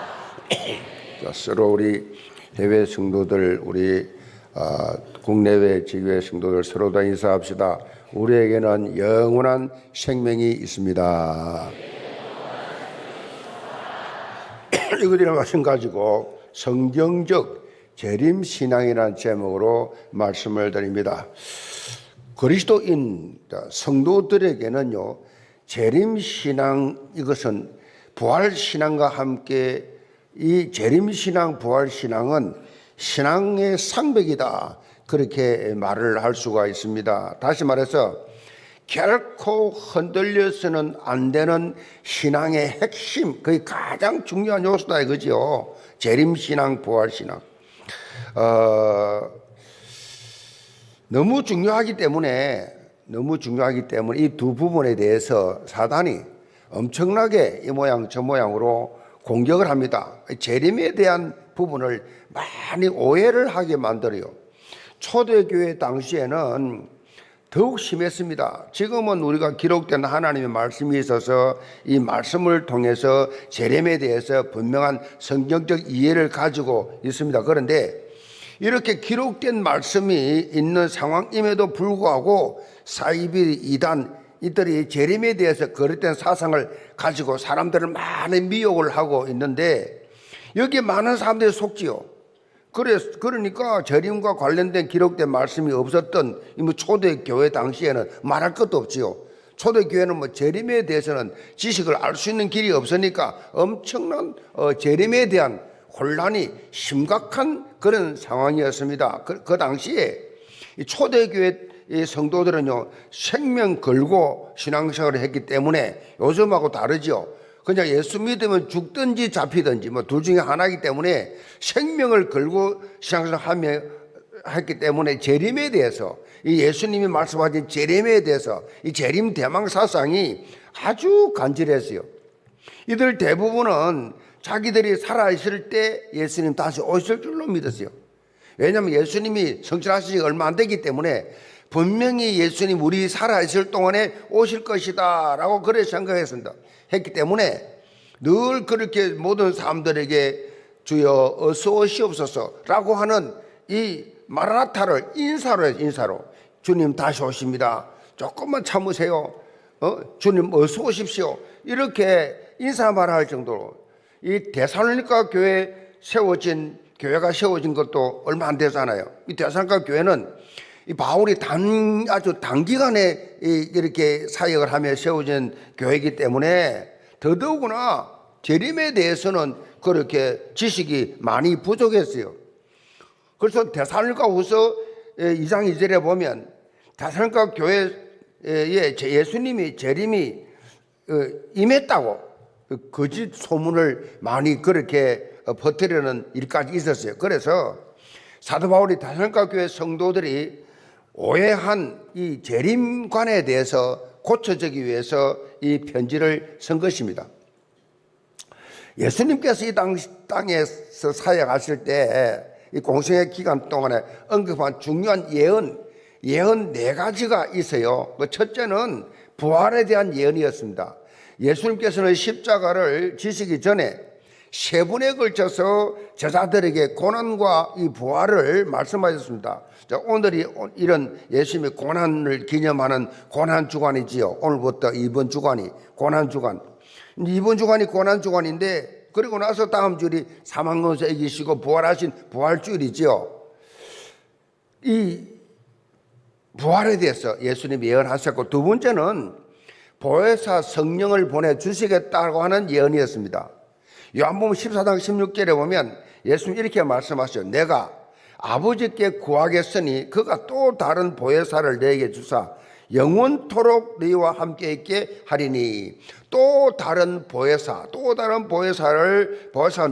서로 우리 해외 성도들 우리 국내외 지교회 성도들 서로 다 인사합시다. 우리에게는 영원한 생명이 있습니다. 이것이랑 마찬가지고 성경적 재림신앙이라는 제목으로 말씀을 드립니다. 그리스도인 성도들에게는요 재림신앙 이것은 부활신앙과 함께 이 재림신앙 부활신앙은 신앙의 상백이다 그렇게 말을 할 수가 있습니다. 다시 말해서 결코 흔들려서는 안 되는 신앙의 핵심 거의 가장 중요한 요소다 이거죠. 재림신앙 부활신앙 너무 중요하기 때문에 이 두 부분에 대해서 사단이 엄청나게 이 모양 저 모양으로 공격을 합니다. 재림에 대한 부분을 많이 오해를 하게 만들어요. 초대교회 당시에는 더욱 심했습니다. 지금은 우리가 기록된 하나님의 말씀이 있어서 이 말씀을 통해서 재림에 대해서 분명한 성경적 이해를 가지고 있습니다. 그런데 이렇게 기록된 말씀이 있는 상황임에도 불구하고 사이비 이단 이들이 재림에 대해서 거짓된 사상을 가지고 사람들을 많은 미혹을 하고 있는데 여기에 많은 사람들이 속지요. 그러니까 재림과 관련된 기록된 말씀이 없었던 초대교회 당시에는 말할 것도 없지요. 초대교회는 뭐 재림에 대해서는 지식을 알 수 있는 길이 없으니까 엄청난 재림에 대한 혼란이 심각한 그런 상황이었습니다. 그 당시에 이 초대교회 성도들은요 생명 걸고 신앙생활을 했기 때문에 요즘하고 다르죠. 그냥 예수 믿으면 죽든지 잡히든지 뭐 둘 중에 하나이기 때문에 생명을 걸고 신앙생활을 했기 때문에 재림에 대해서 이 예수님이 말씀하신 재림에 대해서 이 재림 대망 사상이 아주 간절했어요. 이들 대부분은 자기들이 살아있을 때 예수님 다시 오실 줄로 믿었어요. 왜냐하면 예수님이 성취하신 지 얼마 안 되기 때문에 분명히 예수님 우리 살아있을 동안에 오실 것이다 라고 그렇게 생각했습니다. 했기 때문에 늘 그렇게 모든 사람들에게 주여 어서 오시옵소서 라고 하는 이 마라나타를 인사로 해서 인사로 주님 다시 오십니다. 조금만 참으세요. 주님 어서 오십시오. 이렇게 인사 말할 정도로 이 데살로니가 교회가 세워진 것도 얼마 안 되잖아요. 이 데살로니가 교회는 이 바울이 아주 단기간에 이렇게 사역을 하며 세워진 교회이기 때문에 더더구나 재림에 대해서는 그렇게 지식이 많이 부족했어요. 그래서 데살로니가후서 2장 2절에 보면 데살로니가 교회에 예수님이 재림이 임했다고 거짓 소문을 많이 그렇게 퍼뜨리는 일까지 있었어요. 그래서 사도 바울이 데살로니가 교회 성도들이 오해한 이 재림관에 대해서 고쳐주기 위해서 이 편지를 쓴 것입니다. 예수님께서 이 땅에서 사역하실 때 이 공생의 기간 동안에 언급한 중요한 예언 4가지가 있어요. 첫째는 부활에 대한 예언이었습니다. 예수님께서는 십자가를 지시기 전에 3번에 걸쳐서 제자들에게 고난과 이 부활을 말씀하셨습니다. 자, 오늘이 이런 예수님의 고난을 기념하는 고난주간이지요. 오늘부터 이번 주간이 고난주간. 이번 주간이 고난주간인데, 그리고 나서 다음 주일이 사망론서 이기시고 부활하신 부활주일이지요. 이 부활에 대해서 예수님이 예언하셨고, 두 번째는 보혜사 성령을 보내주시겠다고 하는 예언이었습니다. 요한복음 14장 16절에 보면 예수님 이렇게 말씀하셨죠. 내가 아버지께 구하겠으니 그가 또 다른 보혜사를 너에게 주사 영원토록 너희와 함께 있게 하리니. 또 다른 보혜사가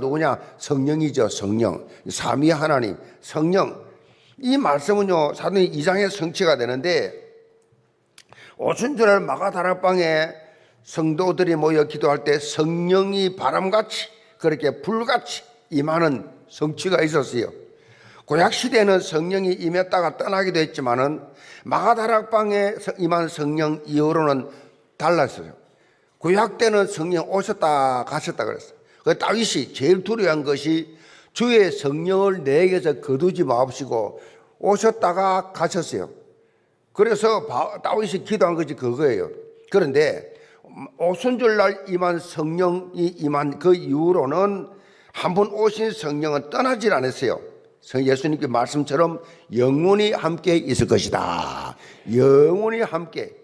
누구냐? 성령이죠. 성령. 삼위 하나님 성령. 이 말씀은요 사도행 2장의 성취가 되는데, 오순절날 마가다락방에 성도들이 모여 기도할 때 성령이 바람같이 그렇게 불같이 임하는 성취가 있었어요. 구약시대에는 성령이 임했다가 떠나기도 했지만은 마가다락방에 임한 성령 이후로는 달랐어요. 구약 때는 성령 오셨다 가셨다 그랬어요. 그 다윗이 제일 두려워한 것이 주의 성령을 내게서 거두지 마옵시고 오셨다가 가셨어요. 그래서 다윗이 기도한 것이 그거예요. 그런데 오순절날 임한 성령이 임한 그 이후로는 한 번 오신 성령은 떠나질 않았어요. 예수님께 말씀처럼 영원히 함께 있을 것이다. 영원히 함께.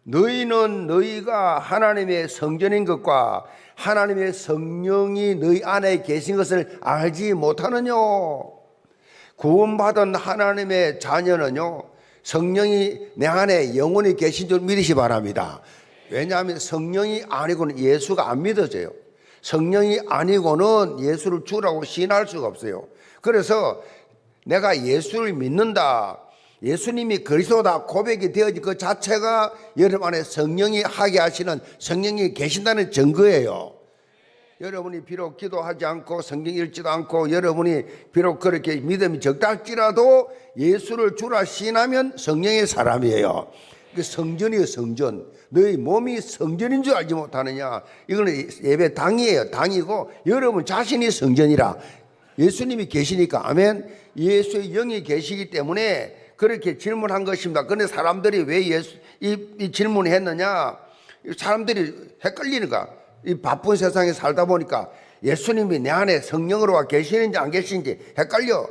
너희는 너희가 하나님의 성전인 것과 하나님의 성령이 너희 안에 계신 것을 알지 못하느냐. 구원받은 하나님의 자녀는요 성령이 내 안에 영원히 계신 줄 믿으시 바랍니다. 왜냐하면 성령이 아니고는 예수가 안 믿어져요. 성령이 아니고는 예수를 주라고 시인할 수가 없어요. 그래서 내가 예수를 믿는다, 예수님이 그리스도다 고백이 되어진 그 자체가 여러분 안에 성령이 하게 하시는, 성령이 계신다는 증거예요. 여러분이 비록 기도하지 않고 성경 읽지도 않고 여러분이 비록 그렇게 믿음이 적다 할지라도 예수를 주라 시인하면 성령의 사람이에요. 그 성전이에요. 성전. 너희 몸이 성전인 줄 알지 못하느냐. 이거는 예배 당이에요. 당이고 여러분 자신이 성전이라. 예수님이 계시니까. 아멘. 예수의 영이 계시기 때문에 그렇게 질문한 것입니다. 그런데 사람들이 왜 이 질문을 했느냐. 사람들이 헷갈리니까. 이 바쁜 세상에 살다 보니까 예수님이 내 안에 성령으로 와 계시는지 안 계시는지 헷갈려.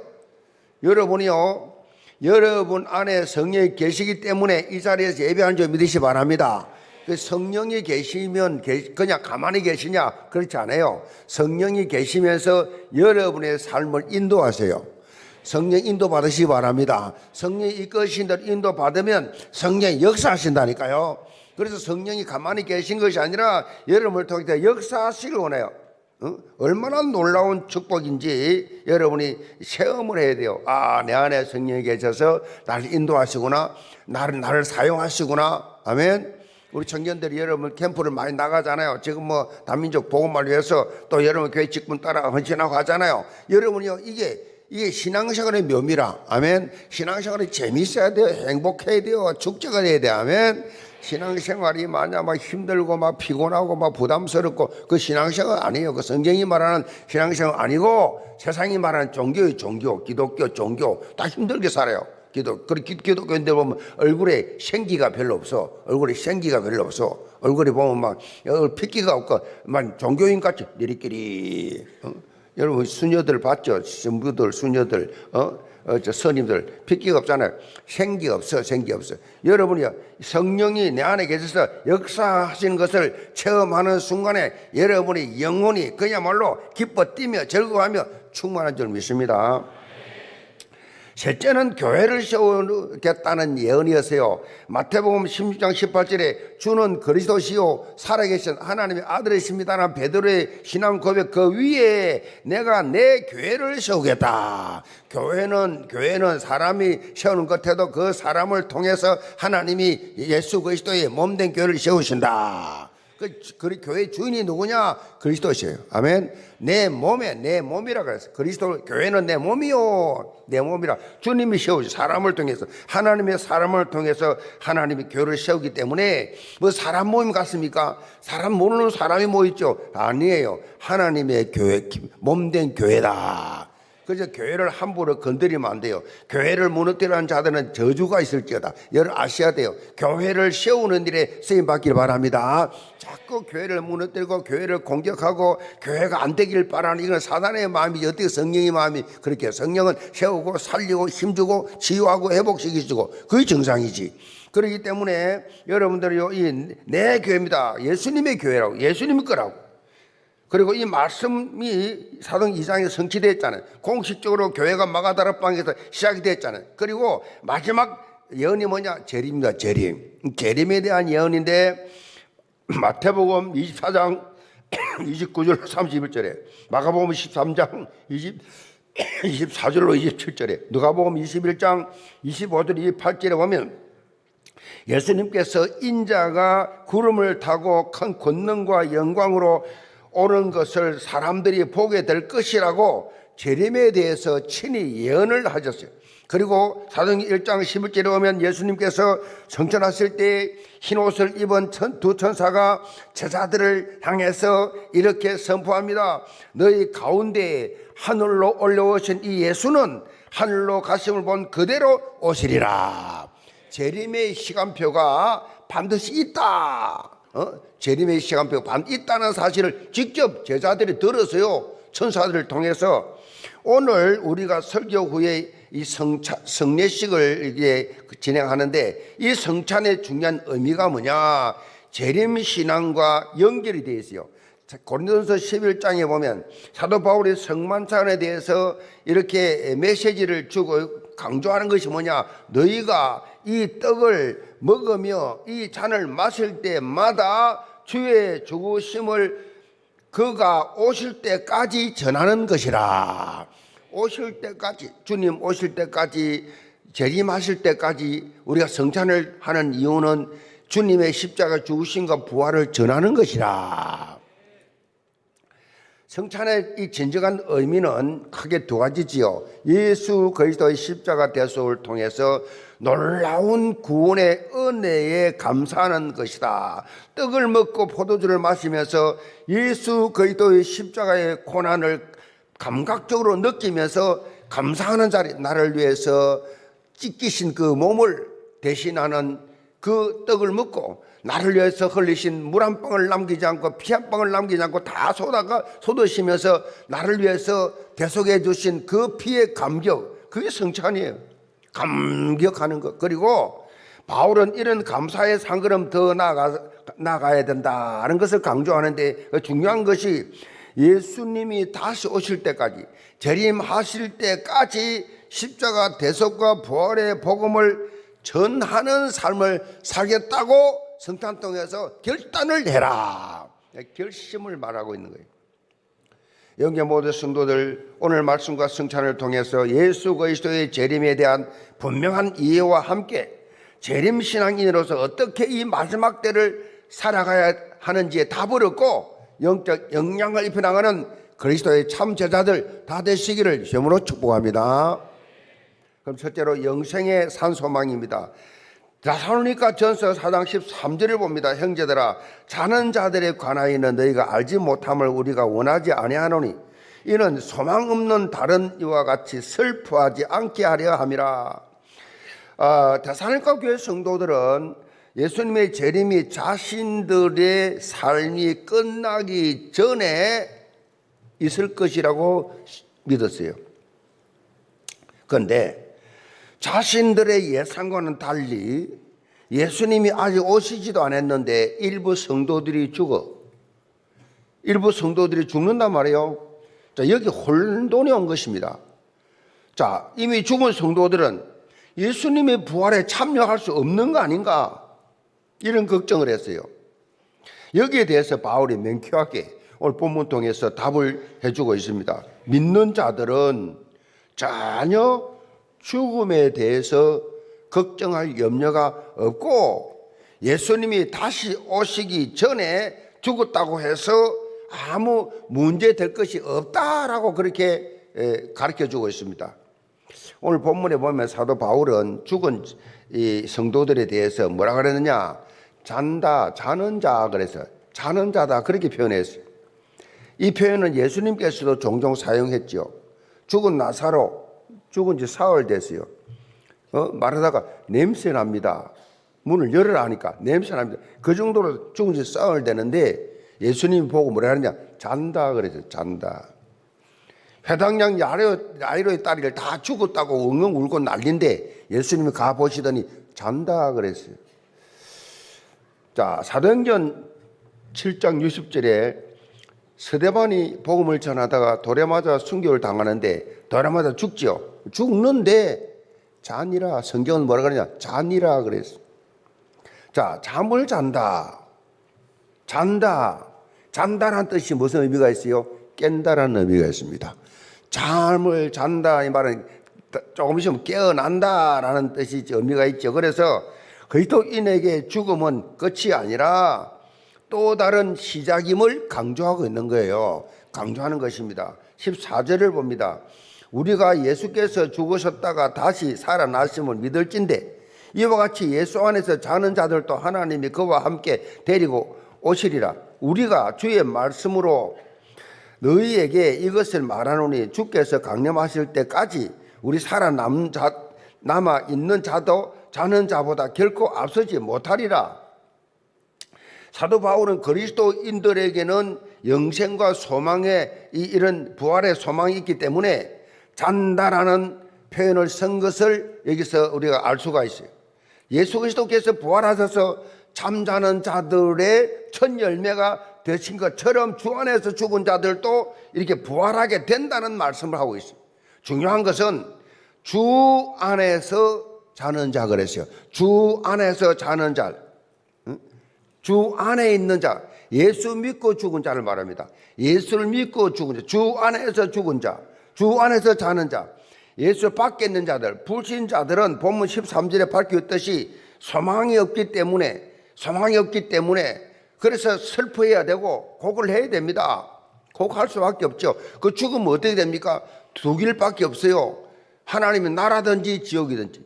여러분이요, 여러분 안에 성령이 계시기 때문에 이 자리에서 예배하는 줄 믿으시 바랍니다. 그 성령이 계시면 그냥 가만히 계시냐? 그렇지 않아요. 성령이 계시면서 여러분의 삶을 인도하세요. 성령 인도 받으시기 바랍니다. 성령이 이끄신 대로 인도 받으면 성령이 역사하신다니까요. 그래서 성령이 가만히 계신 것이 아니라 여러분을 통해 역사하시길 원해요. 얼마나 놀라운 축복인지 여러분이 체험을 해야 돼요. 아, 내 안에 성령이 계셔서 나를 인도하시구나, 나를 사용하시구나. 아멘. 우리 청년들이 여러분 캠프를 많이 나가잖아요. 지금 뭐 다민족 복음을 위해서 또 여러분 교회 직분 따라 헌신하고 하잖아요. 여러분이요, 이게 신앙생활의 묘미라. 아멘. 신앙생활이 재미있어야 돼요. 행복해야 돼요. 축제가 돼야 돼. 아멘. 신앙생활이 만약 막 힘들고 막 피곤하고 막 부담스럽고 그 신앙생활 아니에요. 그 성경이 말하는 신앙생활 아니고 세상이 말하는 종교의 종교, 기독교 종교 다 힘들게 살아요. 기독교인들 보면 얼굴에 생기가 별로 없어. 얼굴에 생기가 별로 없어. 얼굴에 보면 막 핏기가 없고 막 종교인 같이 니리끼리. 여러분 수녀들 봤죠? 신부들, 수녀들, 저 스님들 핏기가 없잖아요. 생기가 없어. 여러분이요, 성령이 내 안에 계셔서 역사하시는 것을 체험하는 순간에 여러분이 영혼이 그야말로 기뻐 뛰며 즐거워하며 충만한 줄 믿습니다. 셋째는 교회를 세우겠다는 예언이었어요. 마태복음 16장 18절에 주는 그리스도시요 살아계신 하나님의 아들이십니다라는 베드로의 신앙 고백 그 위에 내가 내 교회를 세우겠다. 교회는 사람이 세우는 것 해도 그 사람을 통해서 하나님이 예수 그리스도의 몸된 교회를 세우신다. 그 교회 주인이 누구냐? 그리스도시에요. 아멘. 내 몸이라 그랬어요. 그리스도 교회는 내 몸이요. 내 몸이라 주님이 세우시 사람을 통해서 하나님의 사람을 통해서 하나님이 교회를 세우기 때문에 뭐 사람 모임 같습니까? 사람 모르는 사람이 뭐 있죠? 아니에요. 하나님의 교회 몸된 교회다. 그래서 교회를 함부로 건드리면 안 돼요. 교회를 무너뜨리는 자들은 저주가 있을지어다. 여러분 아셔야 돼요. 교회를 세우는 일에 쓰임 받기를 바랍니다. 자꾸 교회를 무너뜨리고 교회를 공격하고 교회가 안 되길 바라는 이건 사단의 마음이지 어떻게 성령의 마음이 그렇게 해요. 성령은 세우고 살리고 힘주고 치유하고 회복시키시고 그게 정상이지. 그렇기 때문에 여러분들이요, 이 내 교회입니다. 예수님의 교회라고, 예수님의 거라고. 그리고 이 말씀이 사도행 2장에 성취되었잖아요. 공식적으로 교회가 마가다락방에서 시작이 됐잖아요. 그리고 마지막 예언이 뭐냐? 재림입니다. 재림에 대한 예언인데 마태복음 24장 29절 31절에 마가복음 13장 24절로 27절에 누가복음 21장 25절 28절에 보면 예수님께서 인자가 구름을 타고 큰 권능과 영광으로 오는 것을 사람들이 보게 될 것이라고 재림에 대해서 친히 예언을 하셨어요. 그리고 사도행전 1장 11절에 보면 예수님께서 성천하실 때 흰옷을 입은 두 천사가 제자들을 향해서 이렇게 선포합니다. 너희 가운데 하늘로 올라오신 이 예수는 하늘로 가심을 본 그대로 오시리라. 재림의 시간표가 반드시 있다. 재림의 시간표가 반드시 있다는 사실을 직접 제자들이 들었어요. 천사들을 통해서. 오늘 우리가 설교 후에 이 성례식을 이게 진행하는데 이 성찬의 중요한 의미가 뭐냐? 재림 신앙과 연결이 되어 있어요. 고린도전서 11장에 보면 사도 바울이 성만찬에 대해서 이렇게 메시지를 주고 강조하는 것이 뭐냐? 너희가 이 떡을 먹으며 이 잔을 마실 때마다 주의 죽으심을 그가 오실 때까지 전하는 것이라. 오실 때까지, 주님 오실 때까지, 재림하실 때까지 우리가 성찬을 하는 이유는 주님의 십자가 죽으심과 부활을 전하는 것이라. 성찬의 이 진정한 의미는 크게 두 가지지요. 예수 그리스도의 십자가 대속을 통해서 놀라운 구원의 은혜에 감사하는 것이다. 떡을 먹고 포도주를 마시면서 예수 그리스도의 십자가의 고난을 감각적으로 느끼면서 감사하는 자리, 나를 위해서 찢기신 그 몸을 대신하는 그 떡을 먹고 나를 위해서 흘리신 물 한 방울 남기지 않고 피 한 방울 남기지 않고 다 쏟으시면서 나를 위해서 대속해 주신 그 피의 감격, 그게 성찬이에요. 감격하는 것. 그리고 바울은 이런 감사의 한 걸음 더 나가야 된다는 것을 강조하는데 중요한 것이 예수님이 다시 오실 때까지, 재림하실 때까지 십자가 대속과 부활의 복음을 전하는 삶을 살겠다고 성탄 통해서 결단을 해라. 결심을 말하고 있는 거예요. 영계 모든 성도들, 오늘 말씀과 성찬을 통해서 예수 그리스도의 재림에 대한 분명한 이해와 함께 재림신앙인으로서 어떻게 이 마지막 때를 살아가야 하는지에 답을 얻고 영적 영향을 입혀나가는 그리스도의 참 제자들 다 되시기를 주님으로 축복합니다. 그럼 첫째로 영생의 산소망입니다. 데살로니가 전서 4장 13절을 봅니다. 형제들아, 자는 자들에 관하여는 너희가 알지 못함을 우리가 원하지 아니하노니 이는 소망 없는 다른 이와 같이 슬퍼하지 않게 하려 함이라. 데살로니가 교회 성도들은 예수님의 재림이 자신들의 삶이 끝나기 전에 있을 것이라고 믿었어요. 그런데 자신들의 예상과는 달리 예수님이 아직 오시지도 않았는데 일부 성도들이 죽는단 말이에요. 자, 여기 혼돈이 온 것입니다. 자, 이미 죽은 성도들은 예수님의 부활에 참여할 수 없는 거 아닌가? 이런 걱정을 했어요. 여기에 대해서 바울이 명쾌하게 오늘 본문 통해서 답을 해주고 있습니다. 믿는 자들은 전혀 죽음에 대해서 걱정할 염려가 없고 예수님이 다시 오시기 전에 죽었다고 해서 아무 문제 될 것이 없다라고 그렇게 가르쳐 주고 있습니다. 오늘 본문에 보면 사도 바울은 죽은 이 성도들에 대해서 뭐라 그랬느냐? 잔다, 자는 자 그래서 자는 자다 그렇게 표현했어요. 이 표현은 예수님께서도 종종 사용했죠. 죽은 나사로 죽은 지 사흘 됐어요. 말하다가 냄새 납니다. 문을 열으라 하니까 냄새 납니다. 그 정도로 죽은 지 사흘 되는데 예수님이 보고 뭐라 하느냐? 잔다 그래서 잔다. 회당장 야이로의 딸이 다 죽었다고 엉엉 울고 난리인데 예수님이 가보시더니 잔다 그랬어요. 자, 사도행전 7장 60절에 스데반이 복음을 전하다가 돌에 맞아 순교를 당하는데 돌에 맞아 죽지요. 죽는데 잔이라, 성경은 뭐라 그러냐? 잔이라 그랬어요. 자, 잠을 잔다. 잔다. 잔다라는 뜻이 무슨 의미가 있어요? 깬다라는 의미가 있습니다. 잠을 잔다 이 말은 조금 있으면 깨어난다라는 뜻이 의미가 있죠. 그래서 그리스도인에게 죽음은 끝이 아니라 또 다른 시작임을 강조하고 있는 거예요. 강조하는 것입니다. 14절을 봅니다. 우리가 예수께서 죽으셨다가 다시 살아나심을 믿을진데 이와 같이 예수 안에서 자는 자들도 하나님이 그와 함께 데리고 오시리라. 우리가 주의 말씀으로 너희에게 이것을 말하노니 주께서 강림하실 때까지 우리 남아 있는 자도 자는 자보다 결코 앞서지 못하리라. 사도 바울은 그리스도인들에게는 영생과 소망의 이런 부활의 소망이 있기 때문에 잔다라는 표현을 쓴 것을 여기서 우리가 알 수가 있어요. 예수 그리스도께서 부활하셔서 잠자는 자들의 첫 열매가 되신 것처럼 주 안에서 죽은 자들도 이렇게 부활하게 된다는 말씀을 하고 있어요. 중요한 것은 주 안에서 자는 자 그랬어요. 주 안에서 자는 자. 주 안에 있는 자. 예수 믿고 죽은 자를 말합니다. 예수를 믿고 죽은 자. 주 안에서 죽은 자. 주 안에서 자는 자. 예수 밖에 있는 자들. 불신자들은 본문 13절에 밝혔듯이 소망이 없기 때문에 그래서 슬퍼해야 되고 곡을 해야 됩니다. 곡할 수밖에 없죠. 그 죽으면 어떻게 됩니까? 두 길밖에 없어요. 하나님의 나라든지 지옥이든지.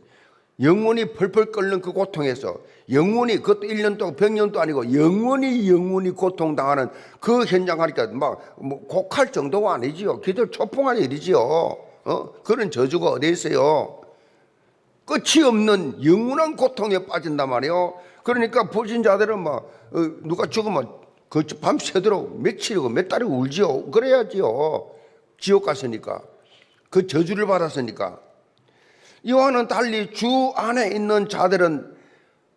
영원히 펄펄 끓는 그 고통에서 영원히 그것도 1년 동안 100년도 아니고 영원히 고통당하는 그 현장 하니까 뭐 곡할 정도가 아니지요. 기들 초풍할 일이지요. 그런 저주가 어디 있어요? 끝이 없는 영원한 고통에 빠진단 말이에요. 그러니까 불신자들은 누가 죽으면 그 밤새도록 며칠이고 몇 달이고 울지요. 그래야지요. 지옥 갔으니까. 그 저주를 받았으니까. 이와는 달리 주 안에 있는 자들은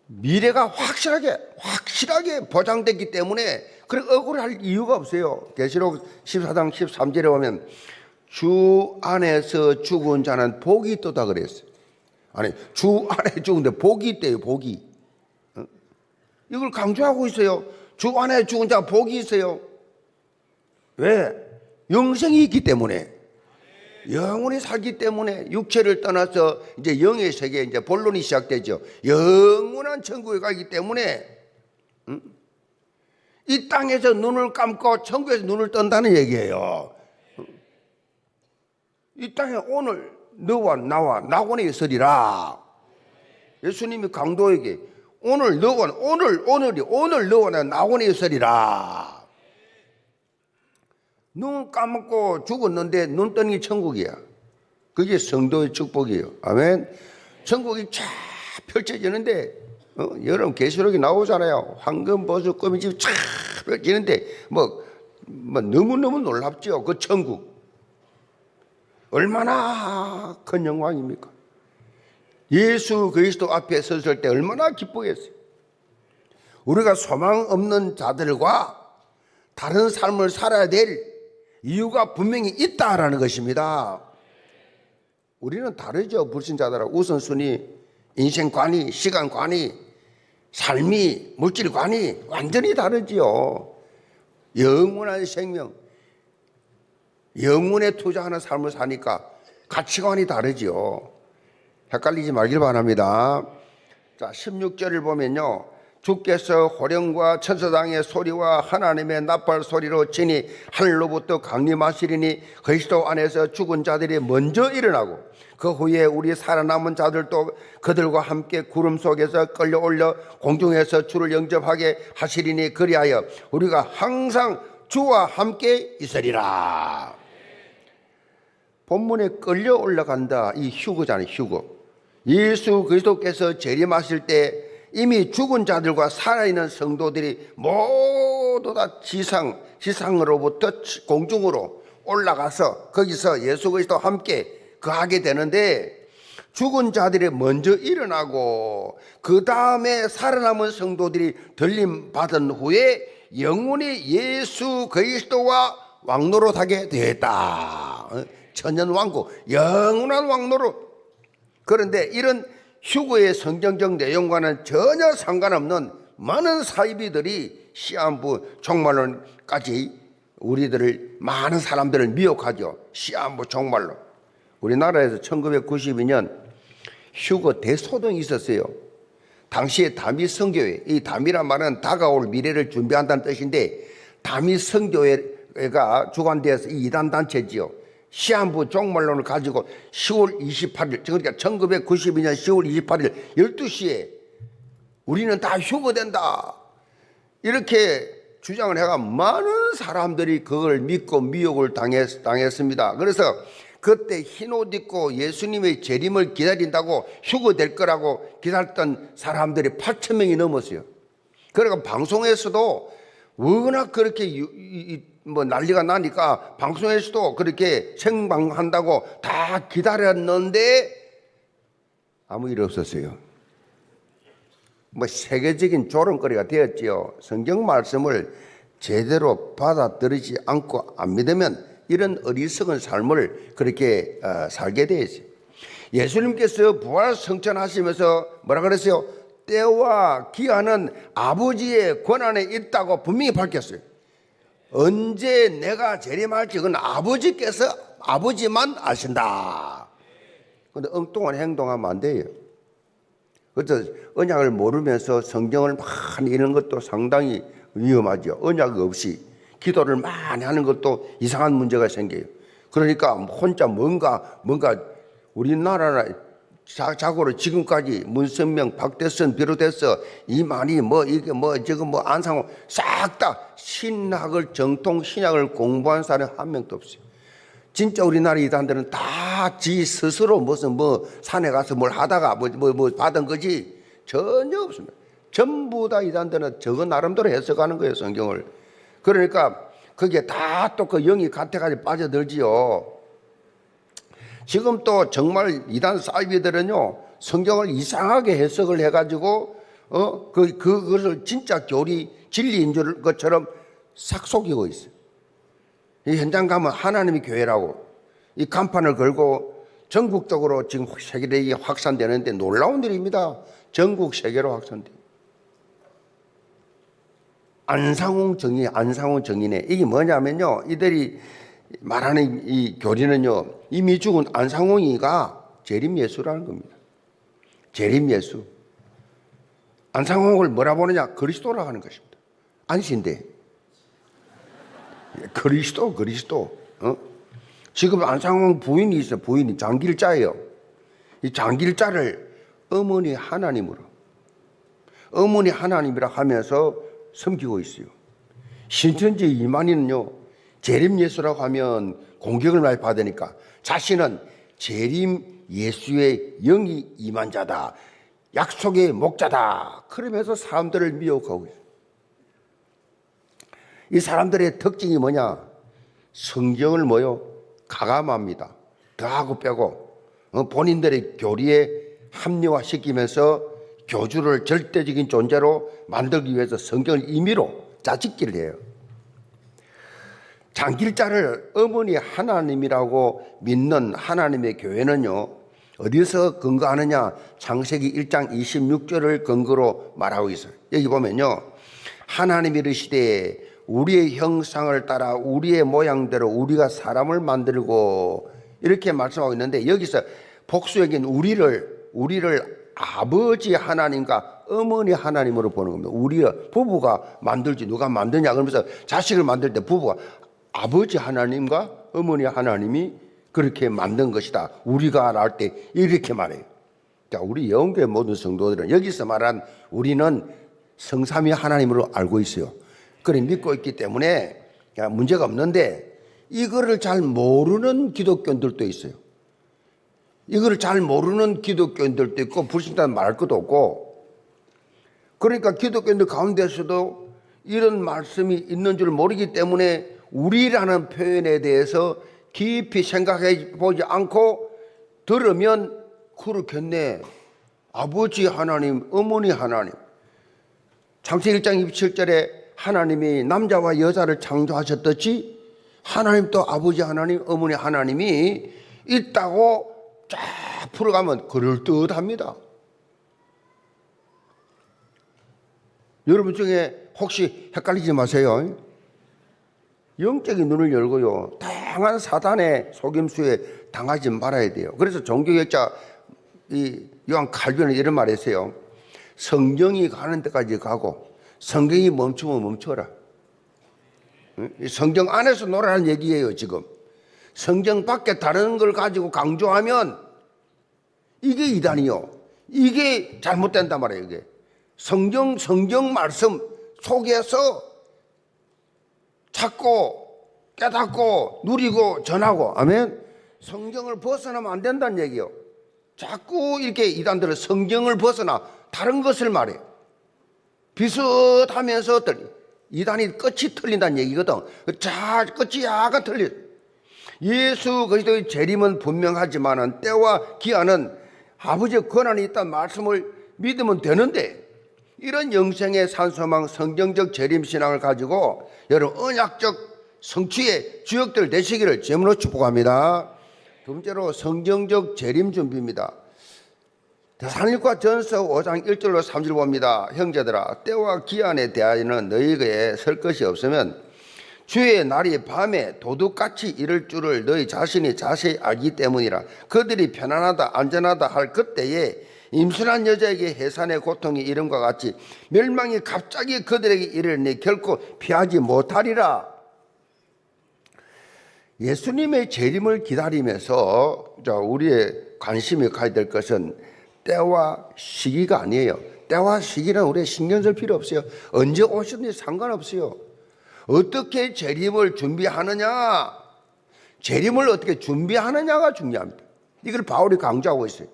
미래가 확실하게 보장됐기 때문에 그래 억울할 이유가 없어요. 계시록 14장 13절에 보면 주 안에서 죽은 자는 복이 있도다 그랬어요. 아니 주 안에 죽은데 복이 있대요. 복이. 이걸 강조하고 있어요. 주 안에 죽은 자 복이 있어요. 왜? 영생이 있기 때문에. 영원히 살기 때문에 육체를 떠나서 이제 영의 세계 이제 본론이 시작되죠. 영원한 천국에 가기 때문에 이 땅에서 눈을 감고 천국에서 눈을 뜬다는 얘기예요. 이 땅에 오늘 너와 나와 낙원에 있으리라. 예수님이 강도에게 오늘 너와 나 낙원에 있으리라. 눈 감고 죽었는데 눈 뜨는 게 천국이야. 그게 성도의 축복이에요. 아멘. 천국이 쫙 펼쳐지는데 여러분 계시록이 나오잖아요. 황금 보석 거미집이 쫙 펼쳐지는데 뭐 너무너무 놀랍죠. 그 천국 얼마나 큰 영광입니까? 예수 그리스도 앞에 섰을 때 얼마나 기쁘겠어요. 우리가 소망 없는 자들과 다른 삶을 살아야 될 이유가 분명히 있다라는 것입니다. 우리는 다르죠. 불신자들하고 우선순위, 인생관이, 시간관이, 삶이, 물질관이 완전히 다르지요. 영원한 생명, 영혼에 투자하는 삶을 사니까 가치관이 다르지요. 헷갈리지 말길 바랍니다. 자, 16절을 보면요. 주께서 호령과 천사장의 소리와 하나님의 나팔 소리로 친히 하늘로부터 강림하시리니 그리스도 안에서 죽은 자들이 먼저 일어나고 그 후에 우리 살아남은 자들도 그들과 함께 구름 속에서 끌려올려 공중에서 주를 영접하게 하시리니 그리하여 우리가 항상 주와 함께 있으리라. 본문에 끌려 올라간다. 이 휴거잖아요. 휴거. 예수 그리스도께서 재림하실 때 이미 죽은 자들과 살아있는 성도들이 모두 다 지상으로부터 공중으로 올라가서 거기서 예수 그리스도와 함께 거하게 되는데, 죽은 자들이 먼저 일어나고 그 다음에 살아남은 성도들이 들림 받은 후에 영원히 예수 그리스도와 왕노릇하게 되었다. 천년왕국, 영원한 왕노릇. 그런데 이런 휴거의 성경적 내용과는 전혀 상관없는 많은 사이비들이 시한부 종말론까지 우리들을, 많은 사람들을 미혹하죠. 시한부 종말론. 우리나라에서 1992년 휴거 대소동이 있었어요. 당시에 다미 선교회, 이 다미란 말은 다가올 미래를 준비한다는 뜻인데, 다미 선교회가 주관되어서 이 이단 단체지요. 시한부 종말론을 가지고 10월 28일, 그러니까 1992년 10월 28일 12시에 우리는 다 휴거된다, 이렇게 주장을 해가 많은 사람들이 그걸 믿고 미혹을 당했습니다. 그래서 그때 흰옷 입고 예수님의 재림을 기다린다고 휴거될 거라고 기다렸던 사람들이 8,000명이 넘었어요. 그러니까 방송에서도 워낙 그렇게 난리가 나니까 방송에서도 그렇게 생방한다고 다 기다렸는데 아무 일 없었어요. 세계적인 조롱거리가 되었지요. 성경 말씀을 제대로 받아들이지 않고 안 믿으면 이런 어리석은 삶을 그렇게 살게 되어 있어요. 예수님께서 부활 성천하시면서 뭐라 그랬어요? 때와 기한은 아버지의 권한에 있다고 분명히 밝혔어요. 언제 내가 재림할지 그건 아버지만 아신다. 그런데 엉뚱한 행동하면 안 돼요. 그래서 언약을 모르면서 성경을 많이 읽는 것도 상당히 위험하죠. 언약 없이 기도를 많이 하는 것도 이상한 문제가 생겨요. 그러니까 혼자 뭔가 우리나라 자고로 지금까지 문선명, 박대선 비롯해서 이만희 안상호 싹 다 신학을, 정통 신학을 공부한 사람 한 명도 없어요. 진짜 우리나라 이단들은 다 지 스스로 무슨 산에 가서 뭘 하다가 받은 거지 전혀 없습니다. 전부 다 이단들은 저거 나름대로 해석하는 거예요, 성경을. 그러니까 그게 다 또 그 영이 갓해가지고 빠져들지요. 지금 또 정말 이단 사이비들은요, 성경을 이상하게 해석을 해가지고 그것을 진짜 교리 진리인 줄 것처럼 싹 속이고 있어요. 이 현장 가면 하나님의 교회라고 이 간판을 걸고 전국적으로 지금 세계적이 확산되는데 놀라운 일입니다. 전국 세계로 확산돼. 안상홍 정인회. 이게 뭐냐면요, 이들이 말하는 이 교리는요, 이미 죽은 안상홍이가 재림 예수라는 겁니다. 재림 예수. 안상홍을 뭐라 보느냐? 그리스도라고 하는 것입니다. 안신데 그리스도. 지금 안상홍 부인이 있어요. 부인이 장길자예요. 이 장길자를 어머니 하나님이라 하면서 섬기고 있어요. 신천지 이만희는요, 재림 예수라고 하면 공격을 많이 받으니까 자신은 재림 예수의 영이 임한 자다, 약속의 목자다, 그러면서 사람들을 미혹하고 있어요. 이 사람들의 특징이 뭐냐? 성경을 가감합니다. 더하고 빼고 본인들의 교리에 합리화시키면서 교주를 절대적인 존재로 만들기 위해서 성경을 임의로 짜집기를 해요. 장길자를 어머니 하나님이라고 믿는 하나님의 교회는요, 어디서 근거하느냐? 창세기 1장 26절을 근거로 말하고 있어요. 여기 보면요, 하나님이 이르시되 우리의 형상을 따라 우리의 모양대로 우리가 사람을 만들고, 이렇게 말씀하고 있는데, 여기서 복수에겐 우리를 아버지 하나님과 어머니 하나님으로 보는 겁니다. 우리가 부부가 만들지 누가 만드냐 그러면서 자식을 만들 때 부부가 아버지 하나님과 어머니 하나님이 그렇게 만든 것이다. 우리가 날 때 이렇게 말해요. 자, 우리 영교회 모든 성도들은 여기서 말한 우리는 성삼위 하나님으로 알고 있어요. 그래 믿고 있기 때문에 문제가 없는데, 이거를 잘 모르는 기독교인들도 있어요. 이거를 잘 모르는 기독교인들도 있고, 불신자는 말할 것도 없고, 그러니까 기독교인들 가운데서도 이런 말씀이 있는 줄 모르기 때문에 우리라는 표현에 대해서 깊이 생각해 보지 않고 들으면 그렇겠네. 아버지 하나님, 어머니 하나님. 창세기 1장 27절에 하나님이 남자와 여자를 창조하셨듯이 하나님도 아버지 하나님, 어머니 하나님이 있다고 쫙 풀어가면 그럴듯합니다. 여러분 중에 혹시 헷갈리지 마세요. 영적인 눈을 열고요, 다양한 사단의 속임수에 당하지 말아야 돼요. 그래서 종교学자 요한 칼빈은 이런 말 했어요. 성경이 가는 데까지 가고 성경이 멈추면 멈춰라. 성경 안에서 놀아라는 얘기예요. 지금 성경 밖에 다른 걸 가지고 강조하면 이게 이단이요, 이게 잘못된단 말이에요. 이게 성경 말씀 속에서 찾고 깨닫고 누리고 전하고, 아멘. 성경을 벗어나면 안 된다는 얘기예요. 자꾸 이렇게 이단들은 성경을 벗어나 다른 것을 말해. 비슷하면서 이단이 끝이 틀린다는 얘기거든. 끝이 약간 틀려. 예수 그리스도의 재림은 분명하지만 때와 기한은 아버지의 권한이 있다는 말씀을 믿으면 되는데, 이런 영생의 산소망 성경적 재림신앙을 가지고 여러분 언약적 성취의 주역들 되시기를 제물로 축복합니다. 두 번째로 성경적 재림 준비입니다. 데살로니가 전서 5장 1절로 3절 봅니다. 형제들아, 때와 기한에 대하여는 너희에게 설 것이 없으면 주의 날이 밤에 도둑같이 이를 줄을 너희 자신이 자세히 알기 때문이라. 그들이 편안하다 안전하다 할 그때에 임순한 여자에게 해산의 고통이 이름과 같이 멸망이 갑자기 그들에게 이르니 결코 피하지 못하리라. 예수님의 재림을 기다리면서 우리의 관심이 가야 될 것은 때와 시기가 아니에요. 때와 시기는 우리의 신경 쓸 필요 없어요. 언제 오셨는지 상관없어요. 어떻게 재림을 준비하느냐, 재림을 어떻게 준비하느냐가 중요합니다. 이걸 바울이 강조하고 있어요.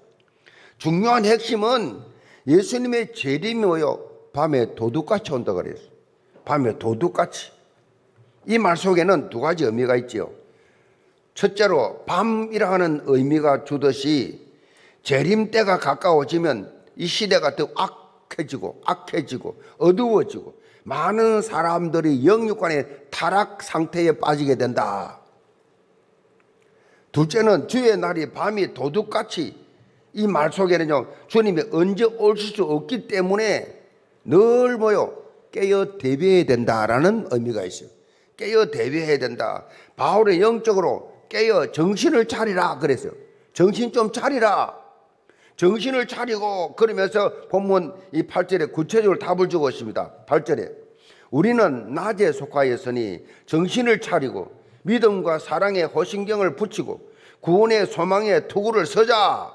중요한 핵심은 예수님의 재림이 뭐요? 밤에 도둑같이 온다 그랬어요. 밤에 도둑같이. 이 말 속에는 두 가지 의미가 있지요. 첫째로 밤이라 하는 의미가 주듯이 재림 때가 가까워지면 이 시대가 더 악해지고 어두워지고 많은 사람들이 영육간의 타락 상태에 빠지게 된다. 둘째는 주의 날이 밤이 도둑같이, 이 말 속에는요, 주님이 언제 오실 수 없기 때문에 늘 깨어 대비해야 된다라는 의미가 있어요. 깨어 대비해야 된다. 바울의 영적으로 깨어 정신을 차리라 그랬어요. 정신 좀 차리라. 정신을 차리고, 그러면서 본문 이 8절에 구체적으로 답을 주고 있습니다. 8절에 우리는 낮에 속하였으니 정신을 차리고 믿음과 사랑의 호신경을 붙이고 구원의 소망의 투구를 서자.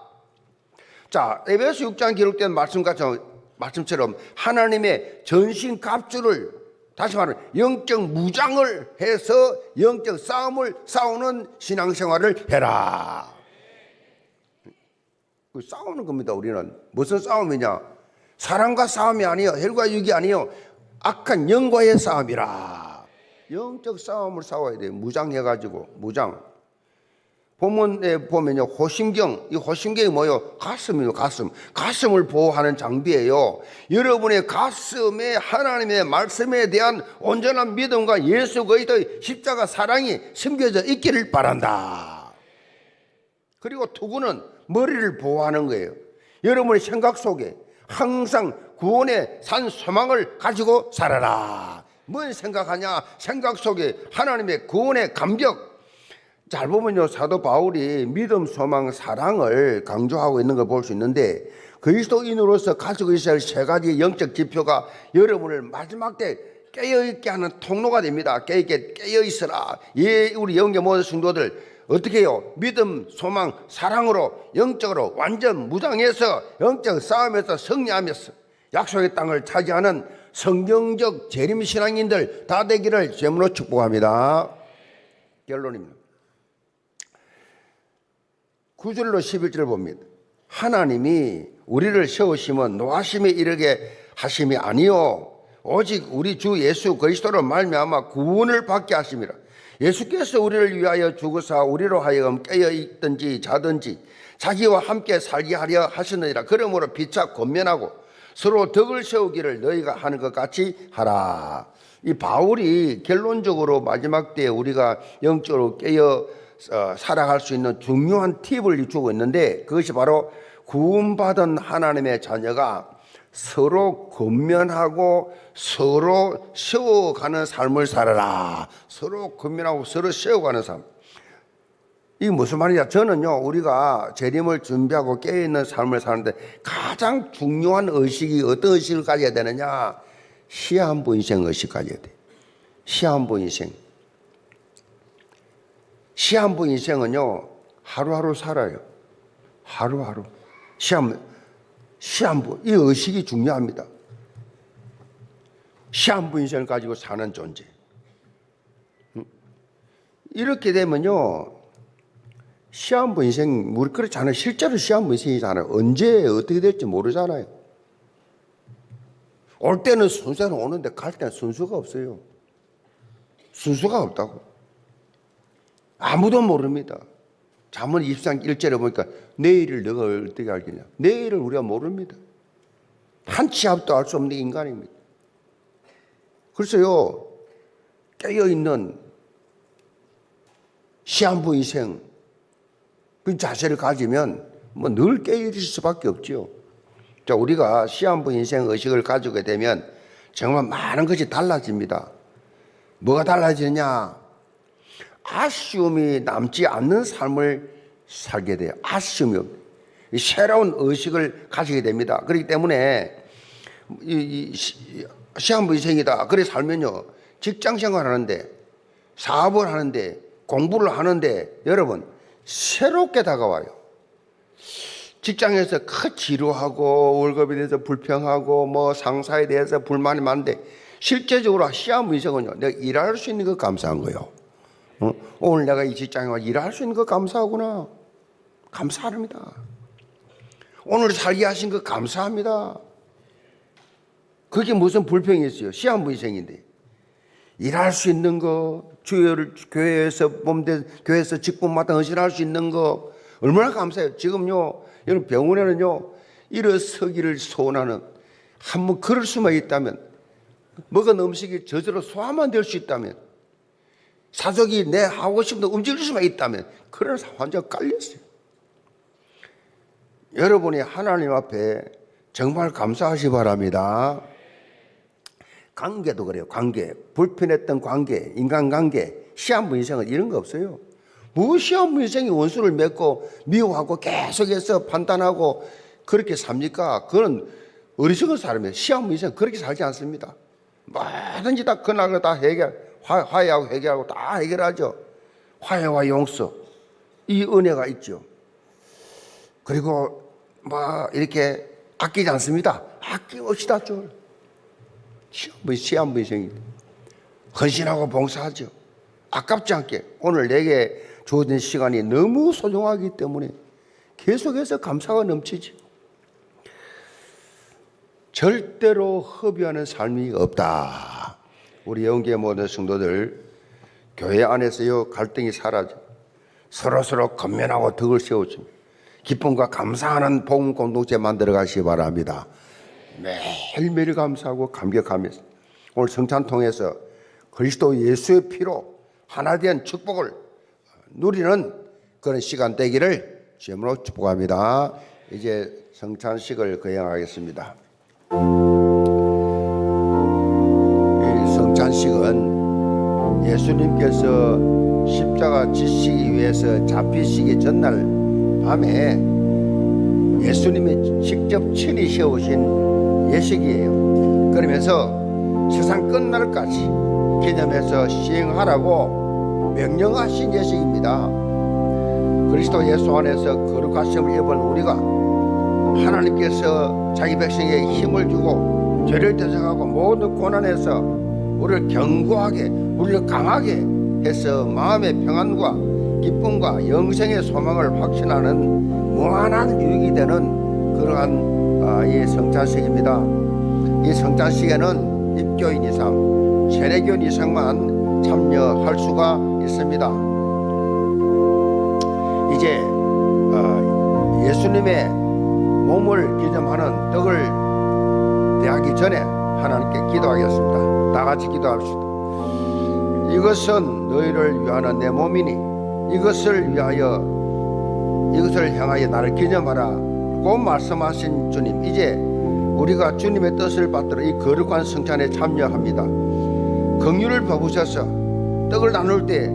자, 에베소 6장 기록된 말씀처럼 하나님의 전신 갑주를, 다시 말하면 영적 무장을 해서 영적 싸움을 싸우는 신앙생활을 해라. 싸우는 겁니다. 우리는 무슨 싸움이냐? 사람과 싸움이 아니요, 혈과 육이 아니요, 악한 영과의 싸움이라. 영적 싸움을 싸워야 돼요. 무장해가지고. 무장. 본문에 보면요, 호심경, 이 호심경이 뭐예요? 가슴이요, 가슴. 가슴을 보호하는 장비예요. 여러분의 가슴에 하나님의 말씀에 대한 온전한 믿음과 예수 그리스도의 십자가 사랑이 심겨져 있기를 바란다. 그리고 투구는 머리를 보호하는 거예요. 여러분의 생각 속에 항상 구원의 산 소망을 가지고 살아라. 뭘 생각하냐? 생각 속에 하나님의 구원의 감격. 잘 보면요, 사도 바울이 믿음, 소망, 사랑을 강조하고 있는 걸 볼 수 있는데, 그리스도인으로서 가지고 있어야 할 세 가지 영적 지표가 여러분을 마지막 때 깨어있게 하는 통로가 됩니다. 깨어있어라. 예, 우리 영계 모든 성도들 어떻게 해요? 믿음, 소망, 사랑으로 영적으로 완전 무장해서 영적 싸움에서 승리하면서 약속의 땅을 차지하는 성경적 재림신앙인들 다 되기를 제물로 축복합니다. 결론입니다. 9절로 11절을 봅니다. 하나님이 우리를 세우시면 노하심에 이르게 하심이 아니요 오직 우리 주 예수 그리스도로 말미암아 구원을 받게 하심이라. 예수께서 우리를 위하여 죽으사 우리로 하여금 깨어있든지 자든지 자기와 함께 살게 하려 하시느니라. 그러므로 피차 권면하고 서로 덕을 세우기를 너희가 하는 것 같이 하라. 이 바울이 결론적으로 마지막 때에 우리가 영적으로 깨어 살아갈 수 있는 중요한 팁을 주고 있는데, 그것이 바로 구원받은 하나님의 자녀가 서로 권면하고 서로 세워가는 삶을 살아라. 서로 권면하고 서로 세워가는 삶. 이게 무슨 말이냐? 저는요, 우리가 재림을 준비하고 깨어있는 삶을 사는데 가장 중요한 의식이 어떤 의식을 가져야 되느냐? 시한부 인생 의식 가져야 돼. 시한부 인생. 시한부 인생은요, 하루하루 살아요. 하루하루. 시한부. 이 의식이 중요합니다. 시한부 인생을 가지고 사는 존재. 이렇게 되면요, 시한부 인생, 우리 그렇지 않아요. 실제로 시한부 인생이잖아요. 언제 어떻게 될지 모르잖아요. 올 때는 순서는 오는데 갈 때는 순서가 없어요. 순서가 없다고. 아무도 모릅니다. 잠언 23장 1절에 보니까 내일을 너가 어떻게 알겠냐. 내일을 우리가 모릅니다. 한 치 앞도 알 수 없는 인간입니다. 그래서요, 깨어있는 시한부 인생, 그 자세를 가지면 뭐 늘 깨어있을 수밖에 없죠. 자, 우리가 시한부 인생 의식을 가지게 되면 정말 많은 것이 달라집니다. 뭐가 달라지느냐? 아쉬움이 남지 않는 삶을 살게 돼요. 아쉬움이 없는 새로운 의식을 가지게 됩니다. 그렇기 때문에 시한부 인생이다. 그래 살면요, 직장 생활하는데, 사업을 하는데, 공부를 하는데 여러분 새롭게 다가와요. 직장에서 큰 지루하고 월급에 대해서 불평하고 뭐 상사에 대해서 불만이 많은데, 실제적으로 시한부 인생은요, 내가 일할 수 있는 거 감사한 거예요. 오늘 내가 이 직장에 와 일할 수 있는 거 감사하구나. 감사합니다. 오늘 살게 하신 거 감사합니다. 그게 무슨 불평이 있어요? 시한부 인생인데. 일할 수 있는 거, 교회에서 교회에서 직분마다 헌신할 수 있는 거 얼마나 감사해요. 지금요, 여러분 병원에는요, 일어서기를 소원하는, 한번 걸을 수만 있다면, 먹은 음식이 저절로 소화만 될 수 있다면, 사족이 내 하고 싶은 대로 움직일 수만 있다면, 그런 환자가 깔렸어요. 여러분이 하나님 앞에 정말 감사하시 바랍니다. 관계도 그래요. 관계, 불편했던 관계, 인간관계, 시한부 인생은 이런 거 없어요. 뭐 시한부 인생이 원수를 맺고 미워하고 계속해서 판단하고 그렇게 삽니까? 그건 어리석은 사람이에요. 시한부 인생 그렇게 살지 않습니다. 뭐든지 다 그날 다 화해하고 해결하고 다 해결하죠. 화해와 용서, 이 은혜가 있죠. 그리고 뭐 이렇게 아끼지 않습니다. 아낌없이 다 줘요. 시한부 인생입니다. 헌신하고 봉사하죠. 아깝지 않게 오늘 내게 주어진 시간이 너무 소중하기 때문에 계속해서 감사가 넘치죠. 절대로 허비하는 삶이 없다. 우리 영계 모든 성도들, 교회 안에서요 갈등이 사라져. 서로서로 건면하고 덕을 세워줍니다. 기쁨과 감사하는 복음 공동체 만들어 가시기 바랍니다. 매일매일 감사하고 감격하면서 오늘 성찬 통해서 그리스도 예수의 피로 하나 된 축복을 누리는 그런 시간 되기를 주님으로 축복합니다. 이제 성찬식을 거행하겠습니다. 이 성찬식은 예수님께서 십자가 지시기 위해서 잡히시기 전날 밤에 예수님이 직접 친히 세우신 예식이에요. 그러면서 세상 끝날까지 기념해서 시행하라고 명령하신 예식입니다. 그리스도 예수 안에서 거룩하심을 입은 우리가 하나님께서 자기 백성에게 힘을 주고 죄를 대적하고 모든 고난에서 우리를 견고하게, 우리를 강하게 해서 마음의 평안과 기쁨과 영생의 소망을 확신하는 무한한 유익이 되는 그러한 이 성찬식입니다. 이 성찬식에는 입교인 이상, 세례교인 이상만 참여할 수가 있습니다. 이제 예수님의 몸을 기념하는 떡을 대하기 전에 하나님께 기도하겠습니다. 다 같이 기도합시다. 이것은 너희를 위하는 내 몸이니 이것을 향하여 나를 기념하라 고 말씀하신 주님, 이제 우리가 주님의 뜻을 받들어 이 거룩한 성찬에 참여합니다. 긍휼을 베푸셔서 떡을 나눌 때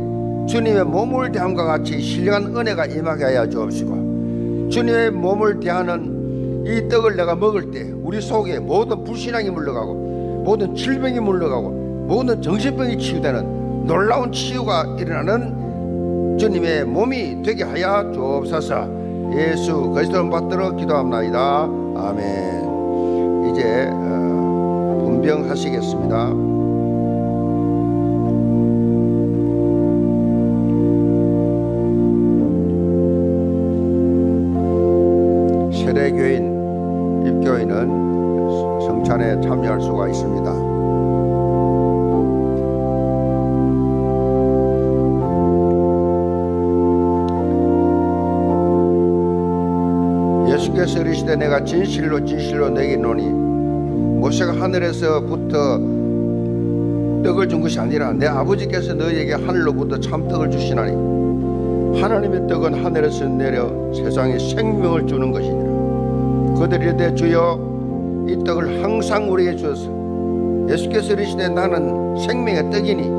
주님의 몸을 대함과 같이 신령한 은혜가 임하게 하여 주옵시고, 주님의 몸을 대하는 이 떡을 내가 먹을 때 우리 속에 모든 불신앙이 물러가고 모든 질병이 물러가고 모든 정신병이 치유되는 놀라운 치유가 일어나는 주님의 몸이 되게 하여 주옵소서. 예수 그리스도를 받들어 기도합나이다. 아멘. 이제 분병하시겠습니다. 세례교인, 입교인은 성찬에 참여할 수가 있습니다. 예수께서 이르시되 내가 진실로 진실로 내게 이르노니 모세가 하늘에서부터 떡을 준 것이 아니라 내 아버지께서 너희에게 하늘로부터 참떡을 주시나니 하나님의 떡은 하늘에서 내려 세상에 생명을 주는 것이니라. 그들이 이르되 주여 이 떡을 항상 우리에게 주소서. 예수께서 이르시되 나는 생명의 떡이니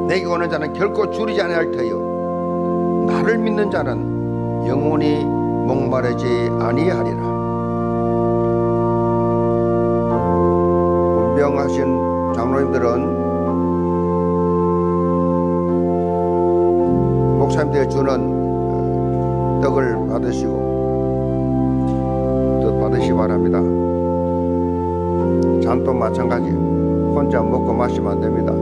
내게 오는 자는 결코 줄이지 아니할 터요 나를 믿는 자는 영원히 목마르지 아니하리라. 분병하신 장로님들은 목사님들이 주는 떡을 받으시고 뜻 받으시기 바랍니다. 잔도 마찬가지 혼자 먹고 마시면 안 됩니다.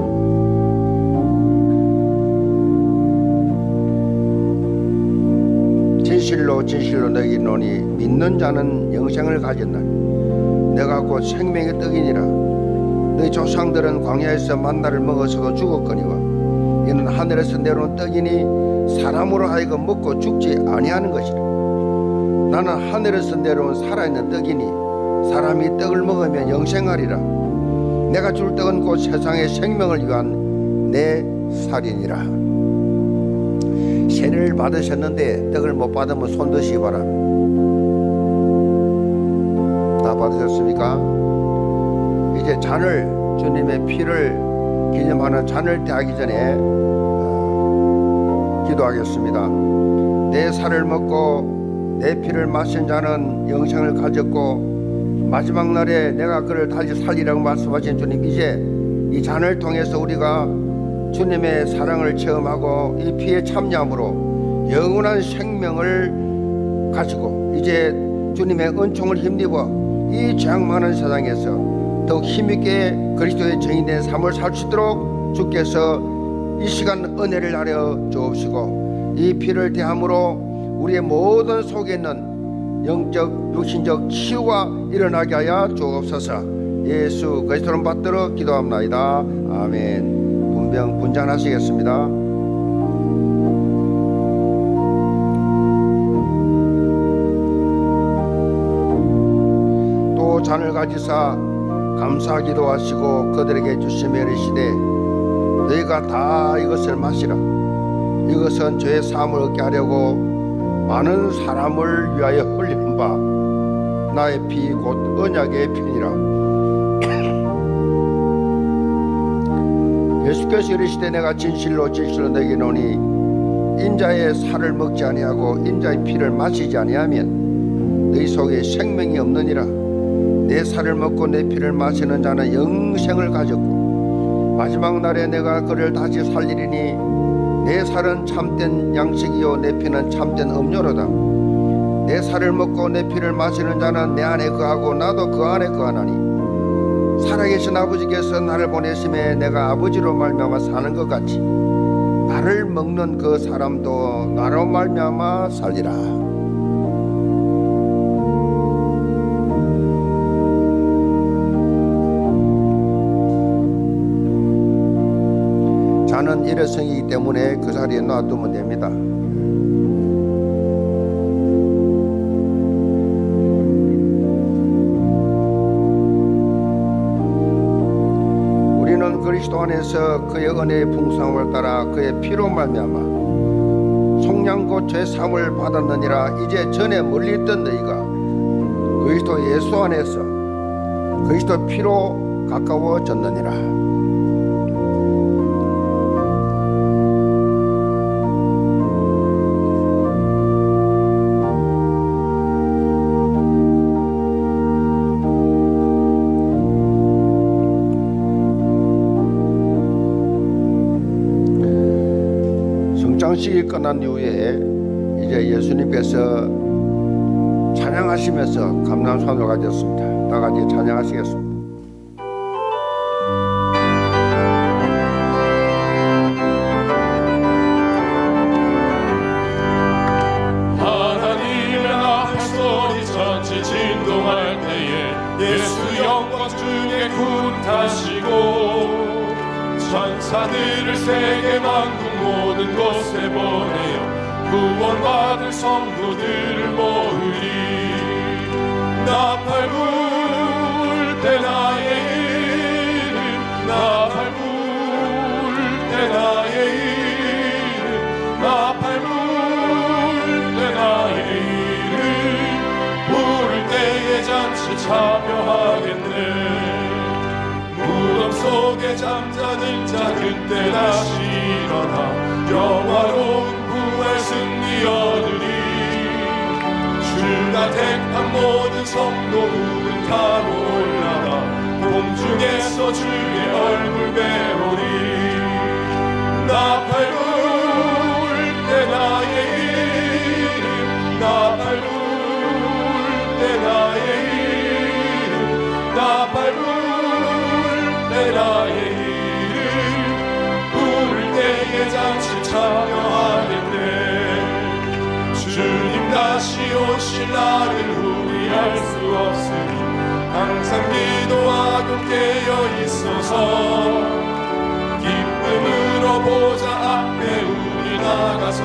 진실로 진실로 너희에게 이르노니 믿는 자는 영생을 가졌나니 내가 곧 생명의 떡이니라. 너희 조상들은 광야에서 만나를 먹어서도 죽었거니와 이는 하늘에서 내려온 떡이니 사람으로 하여금 먹고 죽지 아니하는 것이라. 나는 하늘에서 내려온 살아있는 떡이니 사람이 떡을 먹으면 영생하리라. 내가 줄 떡은 곧 세상의 생명을 위한 내 살이니라. 세례를 받으셨는데 떡을 못 받으면 손 드시기 바랍니다. 다 받으셨습니까? 이제 잔을, 주님의 피를 기념하는 잔을 대하기 전에 기도하겠습니다. 내 살을 먹고 내 피를 마신 자는 영생을 가졌고 마지막 날에 내가 그를 다시 살리라고 말씀하신 주님, 이제 이 잔을 통해서 우리가 주님의 사랑을 체험하고 이 피에 참여함으로 영원한 생명을 가지고 이제 주님의 은총을 힘입어 이 죄악 많은 세상에서 더욱 힘있게 그리스도의 증인된 삶을 살 수 있도록 주께서 이 시간 은혜를 하려 주옵시고 이 피를 대함으로 우리의 모든 속에 있는 영적 육신적 치유가 일어나게 하여 주옵소서. 예수 그리스도를 받들어 기도합나이다. 아멘. 분장하시겠습니다. 산을 가지사 감사하기도 하시고 그들에게 주시며 이르시되 너희가 다 이것을 마시라. 이것은 죄의 사함을 얻게 하려고 많은 사람을 위하여 흘리는 바 나의 피 곧 언약의 피니라. 예수께서 이르시되 내가 진실로 진실로 너에게 이르노니 인자의 살을 먹지 아니하고 인자의 피를 마시지 아니하면 너희 속에 생명이 없느니라. 내 살을 먹고 내 피를 마시는 자는 영생을 가졌고 마지막 날에 내가 그를 다시 살리리니 내 살은 참된 양식이요 내 피는 참된 음료로다. 내 살을 먹고 내 피를 마시는 자는 내 안에 거하고 나도 그 안에 거하나니 살아계신 아버지께서 나를 보내심에 내가 아버지로 말미암아 사는 것 같이 나를 먹는 그 사람도 나로 말미암아 살리라. 자는 일회성이기 때문에 그 자리에 놔두면 됩니다. 우리는 그리스도 안에서 그의 은혜의 풍성함을 따라 그의 피로 말미암아 속량고 죄 사함을 받았느니라. 이제 전에 멀리 있던 너희가 그리스도 예수 안에서 그리스도 피로 가까워졌느니라. 성장식이 끝난 이후에 이제 예수님께서 찬양하시면서 감람산을 가졌습니다. 다 같이 찬양하시겠습니다. 하나님의 나팔 소리 전체 진동할 때에 예수 영광 중에 군타시고 천사들을 세계 만국 모든 곳에 보내어 구원받을 성도들을 모으리. 나팔 불 때 나의 이름 나팔 불 때 나의 이름 나팔 불 때 나의 이름 부를 때에 잔치 참여하겠네. 무덤 속에 잠자는 자 그때 다시 일어나 영화로운 부활 승리 얻으리. 주가 택한 모든 성도들은 타고 올라가 공중에서 주의 얼굴 배우리. 나팔 불 때 나의 이름 나팔 불 때 나의 이름 나팔 불 때 나의 이름 부를 때에 잠시 참여하겠네. 주님 다시 오실 날을 후회할 수 없으니 항상 기도하고 깨어 있어서 기쁨으로 보좌 앞에 우리 나가서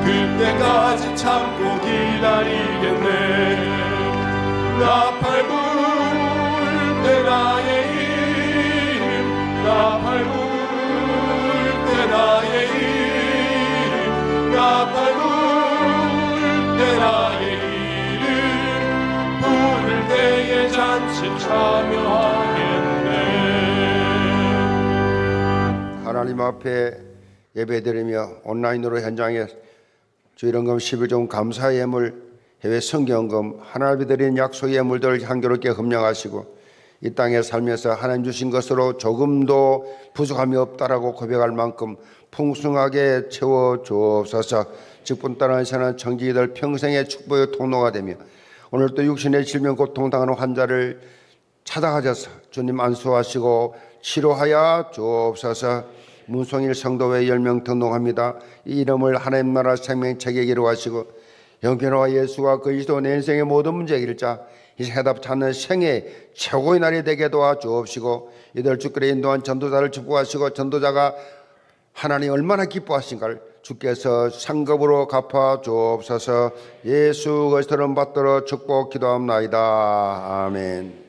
그때까지 참고 기다리겠네. 나팔 불 때 나의 이름 나팔 불 때 나의 이름 나팔 불 때 나의 이름 부를 때에 잔치 참여하겠네. 하나님 앞에 예배드리며 온라인으로 현장에 주일헌금 11종 감사의 예물 해외 성경금 하나님이 드린 약속 예물들을 향기롭게 검령하시고 이 땅에 살면서 하나님 주신 것으로 조금도 부족함이 없다라고 고백할 만큼 풍성하게 채워 주옵소서. 직분 따라 사는 청지기들 평생의 축복의 통로가 되며 오늘 또 육신의 질병 고통 당하는 환자를 찾아가셔서 주님 안수하시고 치료하여 주옵소서. 문송일 성도회 10명 등록합니다. 이 이름을 하나님 나라 생명책에 기록하시고 영편화와 예수와 그리스도 내 인생의 모든 문제 해결자 이 해답 찾는 생애 최고의 날이 되게 도와주옵시고 이들 주께로 인도한 전도자를 축복하시고 전도자가 하나님 얼마나 기뻐하신가를 주께서 상급으로 갚아 주옵소서. 예수 그리스도를 받들어 축복 기도합나이다. 아멘.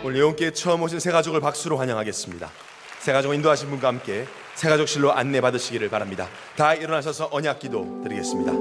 오늘 예원교회 처음 오신 새가족을 박수로 환영하겠습니다. 새가족 인도하신 분과 함께 새가족실로 안내받으시기를 바랍니다. 다 일어나셔서 언약기도 드리겠습니다.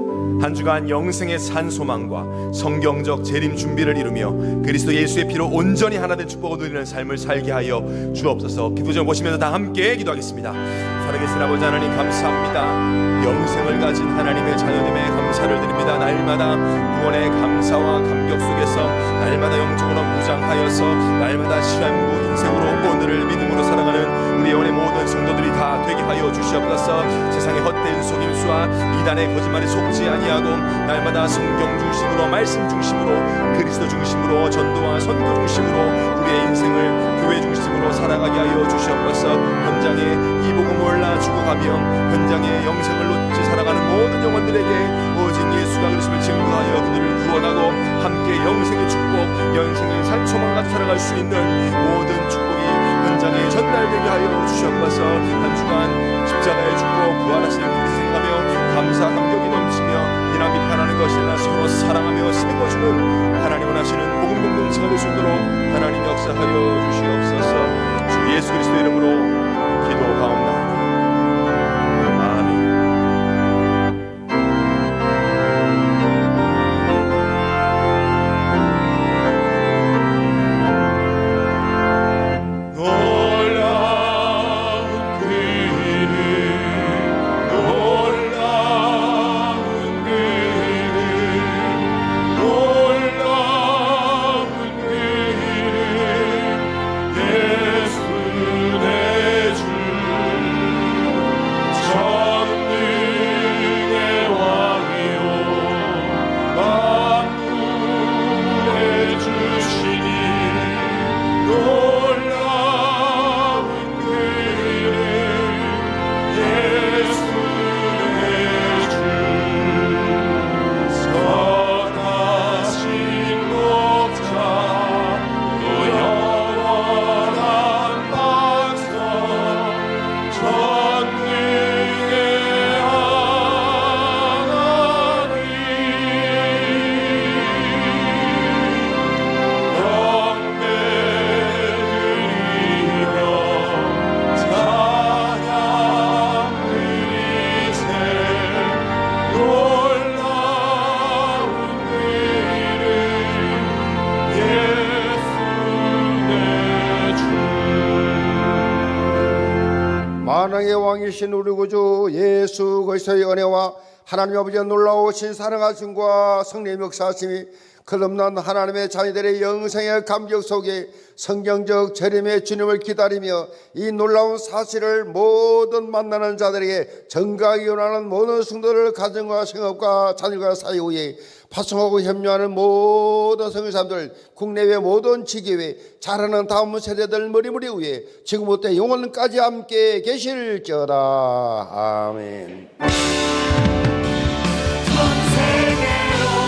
한 주간 영생의 산 소망과 성경적 재림 준비를 이루며 그리스도 예수의 피로 온전히 하나된 축복을 누리는 삶을 살게 하여 주옵소서. 기도 좀 보시면서 다 함께 기도하겠습니다. 살아계신 아버지 하나님 감사합니다. 영생을 가진 하나님의 자녀됨에 감사를 드립니다. 날마다 구원의 감사와 감격 속에서 날마다 영적으로 무장하여서 날마다 시한부 인생으로 오늘을 믿음으로 살아가는 우리 영혼의 모든 성도들이 다 되게 하여 주시옵소서. 세상의 헛된 속임수와 이단의 거짓말에 속지 아니하고 날마다 성경 중심으로 말씀 중심으로 그리스도 중심으로 전도와 선교 중심으로 우리의 인생을 교회 중심으로 살아가게 하여 주시옵소서. 현장에 이 복음을 몰라 죽어가며 현장에 영생을 놓지 살아가는 모든 영혼들에게 오직 예수가 그리스도를 증거하여 그들을 구원하고 함께 영생의 축복, 영생의 산소망을 가지고 살아갈 수 있는 모든 축복이 현장에 전달되게 하여 주시옵소서. 한 주간 십자가의 축복 부활하시는 그리스도 생각하며 감사 감격이 넘치며 비난 비판하는 것이 아니라 서로 사랑하며 세워주는 하나님 원하시는 복음 공동체가 될 수 있도록 하나님 역사하여 주시옵소서. 주 예수 그리스도 이름으로 기도하옵나이다. 아멘. 만왕의 왕이신 우리 구주 예수 그리스도의 은혜와 하나님 아버지의 놀라우신 사랑하심과 성령의 역사하심이 거듭난 하나님의 자녀들의 영생의 감격 속에 성경적 재림의 주님을 기다리며 이 놀라운 사실을 모든 만나는 자들에게 전가하기 원하는 모든 성도들 가정과 생업과 자녀과 사회 위에 파송하고 협력하는 모든 성교사람들 국내외 모든 지교회 자라는 다음 세대들 머리머리 위에 지금부터 영원까지 함께 계실지어다. 아멘. 전 세계로